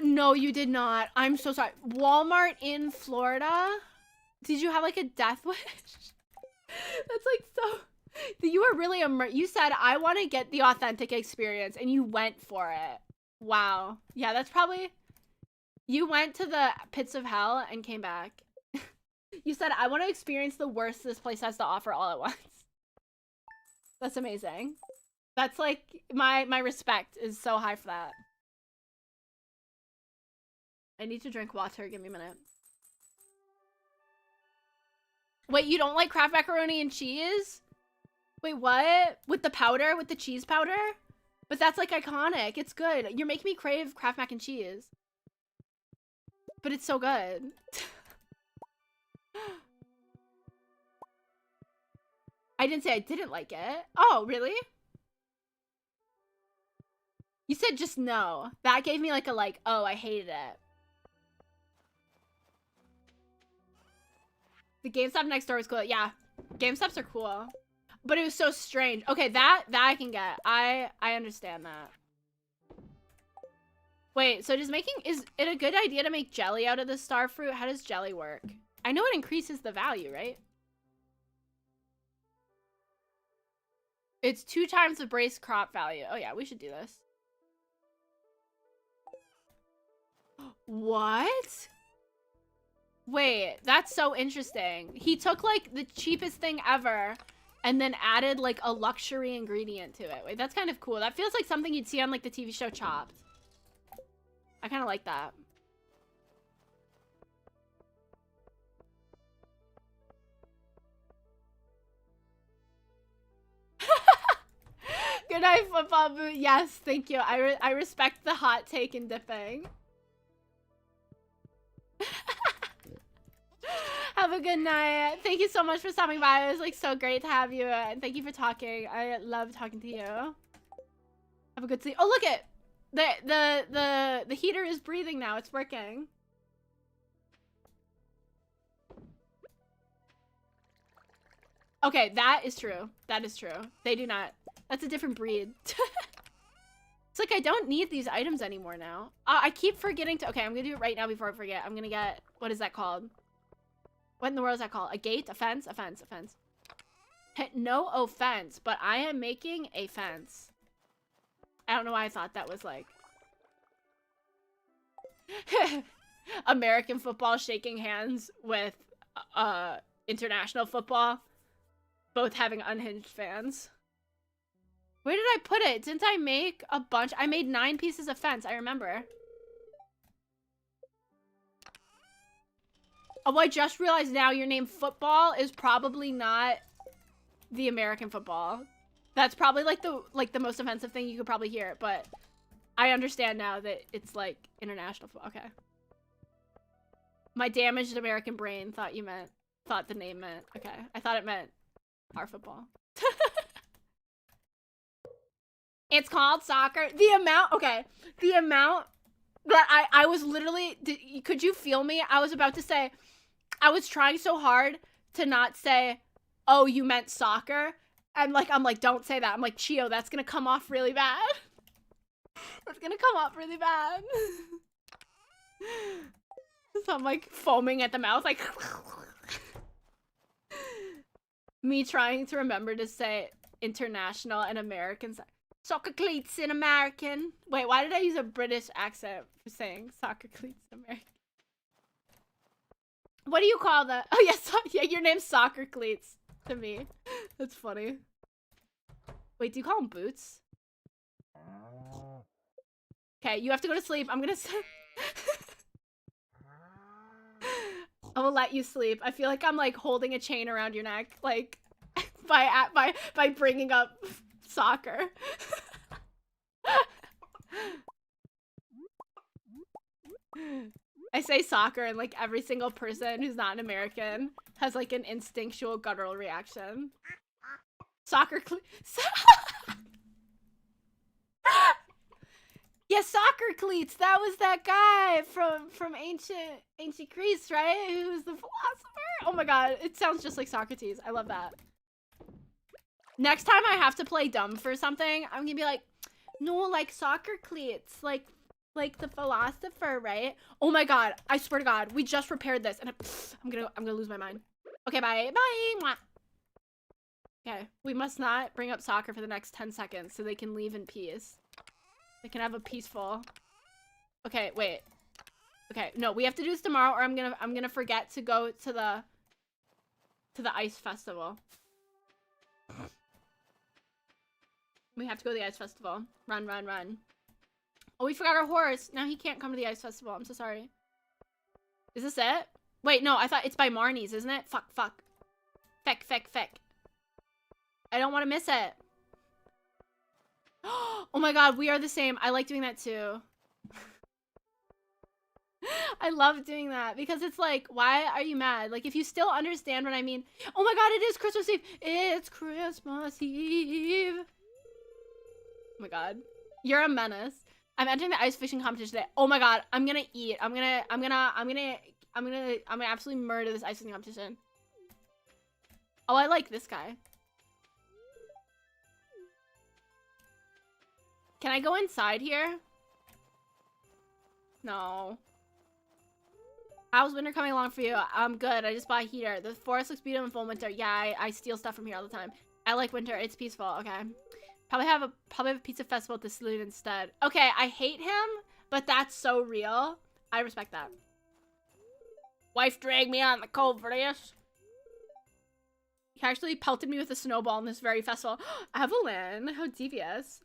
No, you did not. I'm so sorry. Walmart in Florida? Did you have like a death wish? That's like so... You were really you said, I want to get the authentic experience, and you went for it. Wow. Yeah, that's probably... You went to the pits of hell and came back. You said, I want to experience the worst this place has to offer all at once. That's amazing. That's like... My respect is so high for that. I need to drink water. Give me a minute. Wait, you don't like Kraft macaroni and cheese? Wait, what? With the powder? With the cheese powder? But that's like iconic. It's good. You're making me crave Kraft mac and cheese. But it's so good. I didn't say I didn't like it. Oh, really? You said just no. That gave me like a oh, I hated it. The GameStop next door was cool. Yeah, GameStops are cool. But it was so strange. Okay, that I can get. I understand that. Wait, so is it a good idea to make jelly out of the star fruit? How does jelly work? I know it increases the value, right? It's 2 times the base crop value. Oh yeah, we should do this. What? Wait, that's so interesting. He took like the cheapest thing ever and then added like a luxury ingredient to it. Wait, that's kind of cool. That feels like something you'd see on like the TV show Chopped. I kind of like that. Good night, football boot. Yes, thank you. I respect the hot take and dipping. Have a good night. Thank you so much for stopping by. It was like so great to have you. And thank you for talking. I love talking to you. Have a good sleep. Oh, look it. The heater is breathing now. It's working. Okay, that is true. That is true. They do not. That's a different breed. It's like I don't need these items anymore now. I keep forgetting to... Okay, I'm gonna do it right now before I forget. I'm gonna get... What is that called? What in the world is that called? A gate? A fence? A fence. A fence. No offense, but I am making a fence. I don't know why I thought that was like... American football shaking hands with international football. Both having unhinged fans. Where did I put it? Didn't I make a bunch? I made 9 pieces of fence, I remember. Oh, I just realized now your name football is probably not the American football. That's probably like the most offensive thing you could probably hear, but I understand now that it's like international football. Okay. My damaged American brain thought the name meant. Okay. I thought it meant our football. It's called soccer. The amount that I was literally, could you feel me? I was about to say, I was trying so hard to not say, oh, you meant soccer. And like, I'm like, don't say that. I'm like, Chio, that's gonna come off really bad. That's gonna come off really bad. So I'm like foaming at the mouth, like me trying to remember to say international and American. Soccer cleats in American. Wait, why did I use a British accent for saying soccer cleats in American? What do you call that? Oh, yes, yeah, your name's soccer cleats to me. That's funny. Wait, do you call them boots? Okay, you have to go to sleep. I'm gonna I will let you sleep. I feel like I'm like holding a chain around your neck, like by bringing up soccer. I say soccer and like every single person who's not an American has like an instinctual guttural reaction. Soccer yeah, soccer cleats. That was that guy from ancient Greece, right? Who was the philosopher? Oh my god, it sounds just like Socrates. I love that. Next time I have to play dumb for something, I'm gonna be like, no, like soccer cleats, like the philosopher, right? Oh my god, I swear to god, we just repaired this and I'm gonna lose my mind. Okay, bye. Mwah. Okay, we must not bring up soccer for the next 10 seconds so they can leave in peace. They can have a peaceful... Okay, wait. Okay, no, we have to do this tomorrow or I'm gonna forget to go to the ice festival. We have to go to the ice festival. Run, run, run. Oh, we forgot our horse. Now he can't come to the ice festival. I'm so sorry. Is this it? Wait, no, I thought it's by Marnie's, isn't it? Fuck, fuck. Feck, feck, feck. I don't want to miss it. Oh my god, we are the same. I like doing that too. I love doing that because it's like, why are you mad? Like, if you still understand what I mean. Oh my god, it is Christmas Eve. It's Christmas Eve. Oh my god. You're a menace. I'm entering the ice fishing competition today. Oh my god, I'm gonna eat. I'm gonna absolutely murder this ice fishing competition. Oh, I like this guy. Can I go inside here? No. How's winter coming along for you? I'm good. I just bought a heater. The forest looks beautiful in full winter. Yeah, I steal stuff from here all the time. I like winter. It's peaceful. Okay. Probably have a pizza festival at the saloon instead. Okay, I hate him, but that's so real. I respect that. Wife dragged me out in the cold for this. He actually pelted me with a snowball in this very festival. Evelyn, how devious.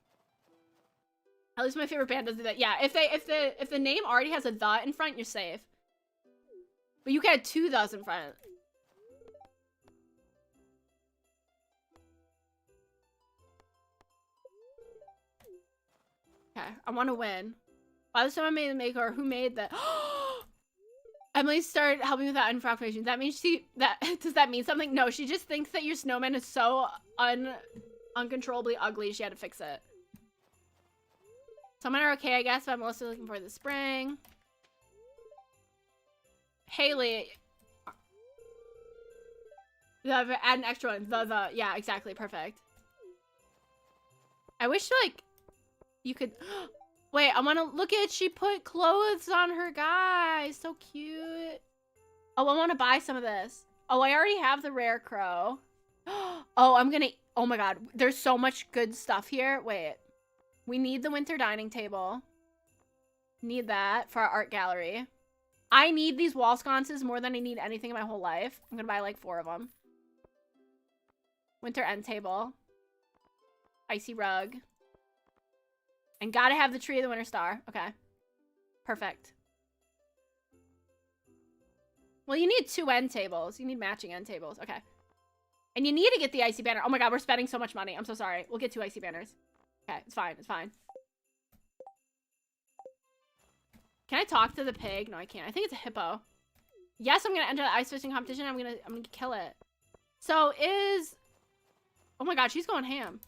At least my favorite band does do that. Yeah, if the name already has a the in front, you're safe. But you can have two thes in front. Okay, I want to win. By the time I made the maker, who made that? Emily started helping with that infraction. That means does that mean something? No, she just thinks that your snowman is so uncontrollably ugly. She had to fix it. Some are okay, I guess, but I'm mostly looking for the spring. Haley. Add an extra one. Yeah, exactly. Perfect. I wish, like, you could... Wait, I want to look at... She put clothes on her guy. So cute. Oh, I want to buy some of this. Oh, I already have the rare crow. Oh, I'm gonna... Oh my god. There's so much good stuff here. Wait. We need the winter dining table. Need that for our art gallery. I need these wall sconces more than I need anything in my whole life. I'm gonna buy like 4 of them. Winter end table. Icy rug. And gotta have the tree of the winter star. Okay. Perfect. Well, you need 2 end tables. You need matching end tables. Okay. And you need to get the icy banner. Oh my god, we're spending so much money. I'm so sorry. We'll get 2 icy banners. Okay, it's fine. It's fine. Can I talk to the pig? No, I can't. I think it's a hippo. Yes, I'm gonna enter the ice fishing competition. I'm gonna kill it. So is... Oh my god, she's going ham.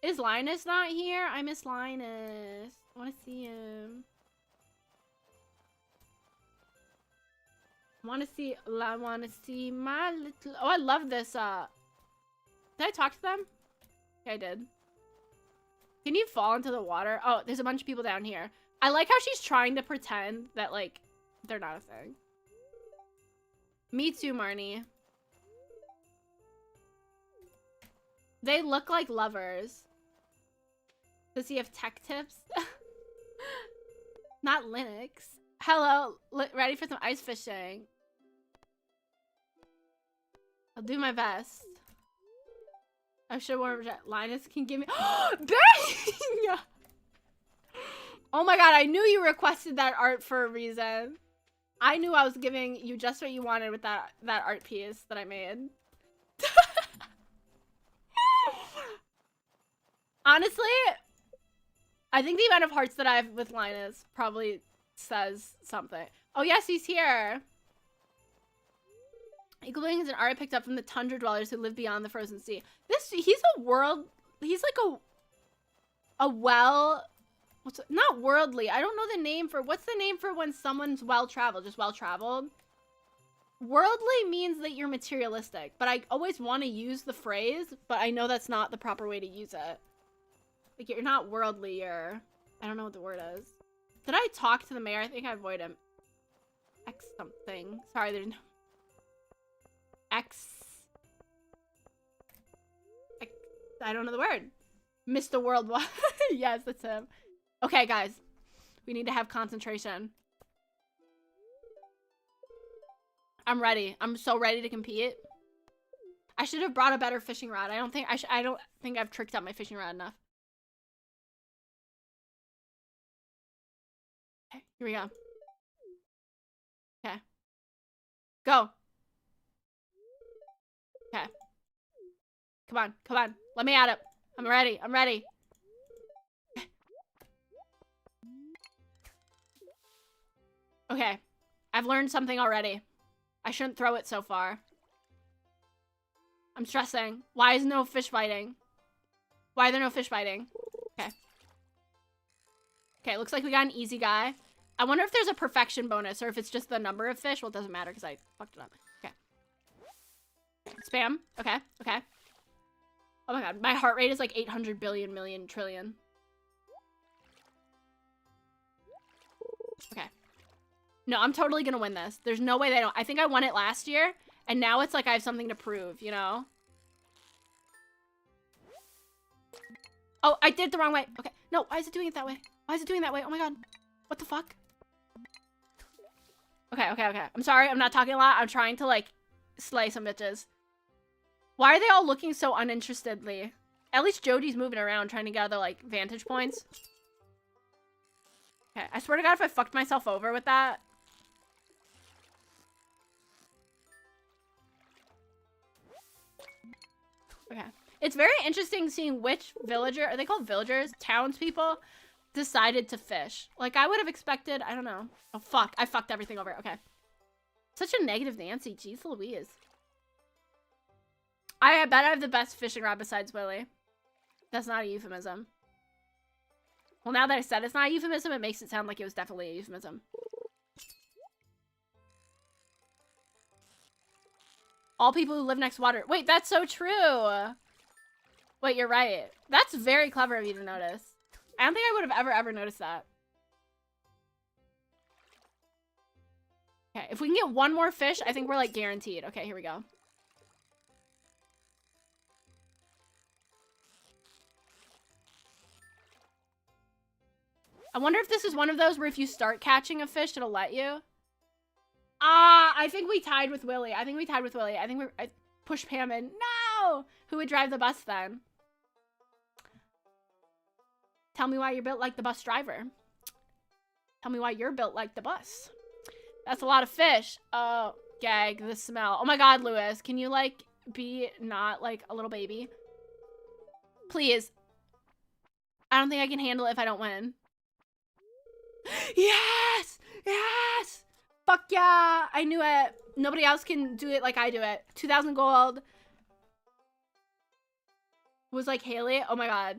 Is Linus not here? I miss Linus. I want to see him. I want to see my little... Oh, I love this. Did I talk to them? Yeah, I did. Can you fall into the water? Oh, there's a bunch of people down here. I like how she's trying to pretend that, like, they're not a thing. Me too, Marnie. They look like lovers. Does he have tech tips? Not Linux. Hello, ready for some ice fishing. I'll do my best. I should warn Linus can give me. Bang! Oh my god, I knew you requested that art for a reason. I knew I was giving you just what you wanted with that art piece that I made. Honestly, I think the amount of hearts that I have with Linus probably says something. Oh yes, he's here. Eagle Wing is an art I picked up from the tundra dwellers who live beyond the frozen sea. He's like a well, not worldly. I don't know the name for, what's the name for when someone's well-traveled, just well-traveled? Worldly means that you're materialistic, but I always want to use the phrase, but I know that's not the proper way to use it. Like, you're not worldly, you're... I don't know what the word is. Did I talk to the mayor? I think I avoid him. X something. Sorry, there's no... X... I don't know the word. Mr. Worldwide. Yes, that's him. Okay, guys. We need to have concentration. I'm ready. I'm so ready to compete. I should have brought a better fishing rod. I don't think I've tricked out my fishing rod enough. Okay, here we go. Okay. Go. Okay. Come on, come on. Let me at it. I'm ready. I'm ready. Okay. I've learned something already. I shouldn't throw it so far. I'm stressing. Why is no fish biting? Why are there no fish biting? Okay. Okay, looks like we got an easy guy. I wonder if there's a perfection bonus or if it's just the number of fish. Well, it doesn't matter because I fucked it up. Okay. Spam. Okay. Okay. Oh my god. My heart rate is like 800 billion million trillion. Okay. No, I'm totally gonna win this. There's no way they don't. I think I won it last year, and now it's like I have something to prove, you know? Oh, I did it the wrong way. Okay. No, why is it doing it that way? Why is it doing that way? Oh my god. What the fuck? Okay, okay, okay. I'm sorry. I'm not talking a lot. I'm trying to, like, slay some bitches. Why are they all looking so uninterestedly? At least Jody's moving around trying to gather, like, vantage points. Okay, I swear to god if I fucked myself over with that. Okay. It's very interesting seeing which villager, are they called villagers? Townspeople decided to fish. Like, I would have expected, I don't know. Oh, fuck. I fucked everything over. Okay. Such a negative Nancy. Jeez Louise. I bet I have the best fishing rod besides Willy. That's not a euphemism. Well, now that I said it's not a euphemism, it makes it sound like it was definitely a euphemism. All people who live next to water. Wait, that's so true. Wait, you're right. That's very clever of you to notice. I don't think I would have ever noticed that. Okay, if we can get one more fish, I think we're, like, guaranteed. Okay, here we go. I wonder if this is one of those where if you start catching a fish, it'll let you. Ah, I think we tied with Willy. I think we tied with Willy. I think we're... push Pam in. No! Who would drive the bus then? Tell me why you're built like the bus driver. Tell me why you're built like the bus. That's a lot of fish. Oh, gag, the smell. Oh my god, Lewis. Can you, like, be not, like, a little baby? Please. I don't think I can handle it if I don't win. Yes! Yes! Fuck yeah! I knew it. Nobody else can do it like I do it. 2,000 gold. Was like Haley. Oh my god.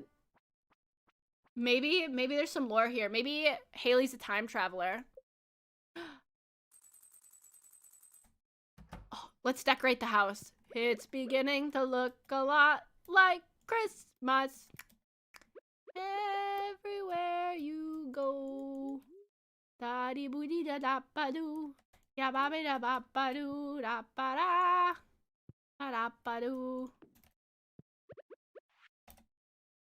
Maybe there's some lore here. Maybe Haley's a time traveler. Oh, let's decorate the house. It's beginning to look a lot like Christmas. Everywhere you go. Da dee boo dee da da ba doo. Ya ba ba da ba ba doo da ba da. Da da ba doo.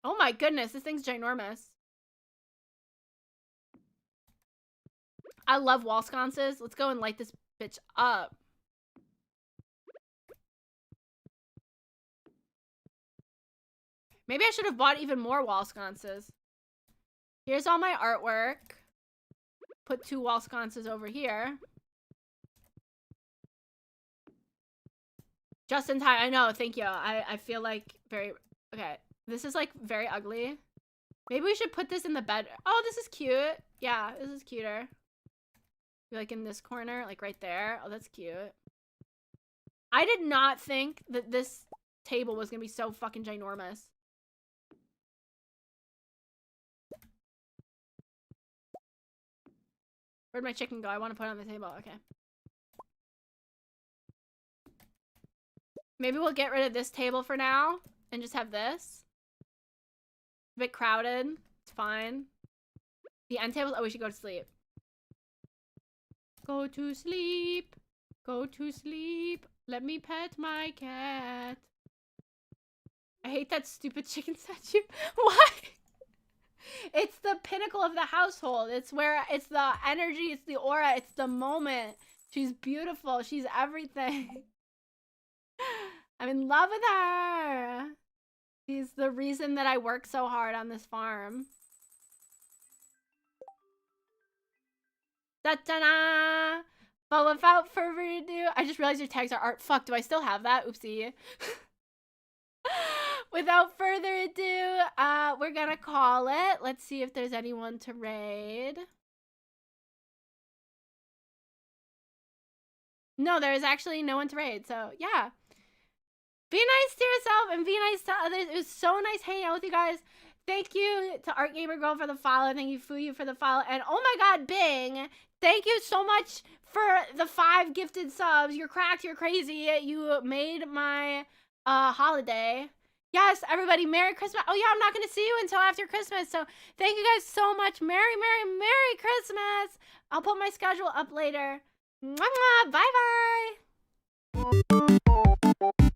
Oh my goodness, this thing's ginormous. I love wall sconces. Let's go and light this bitch up. Maybe I should have bought even more wall sconces. Here's all my artwork. Put 2 wall sconces over here. Just in time. I know, thank you. I feel like very... Okay, this is like very ugly. Maybe we should put this in the bed. Oh, this is cute. Yeah, this is cuter. Like in this corner, like right there. Oh, that's cute. I did not think that this table was gonna be so fucking ginormous. Where'd my chicken go? I want to put it on the table. Okay. Maybe we'll get rid of this table for now and just have this. A bit crowded. It's fine. The end table. Oh, we should go to sleep. Go to sleep. Go to sleep. Let me pet my cat. I hate that stupid chicken statue. Why? It's the pinnacle of the household. It's where it's the energy, it's the aura, it's the moment. She's beautiful. She's everything. I'm in love with her. She's the reason that I work so hard on this farm. Da-da-da! But without further ado, I just realized your tags are art. Fuck, do I still have that? Oopsie. Without further ado, we're gonna call it. Let's see if there's anyone to raid. No, there's actually no one to raid. So yeah. Be nice to yourself and be nice to others. It was so nice hanging out with you guys. Thank you to Art Gamer Girl for the follow. Thank you, Fuyu, for the follow. And oh my god, Bing, thank you so much for the 5 gifted subs. You're cracked, you're crazy. You made my holiday. Yes, everybody, Merry Christmas. Oh yeah, I'm not going to see you until after Christmas. So thank you guys so much. Merry, Merry, Merry Christmas. I'll put my schedule up later. Mwah, mwah. Bye-bye.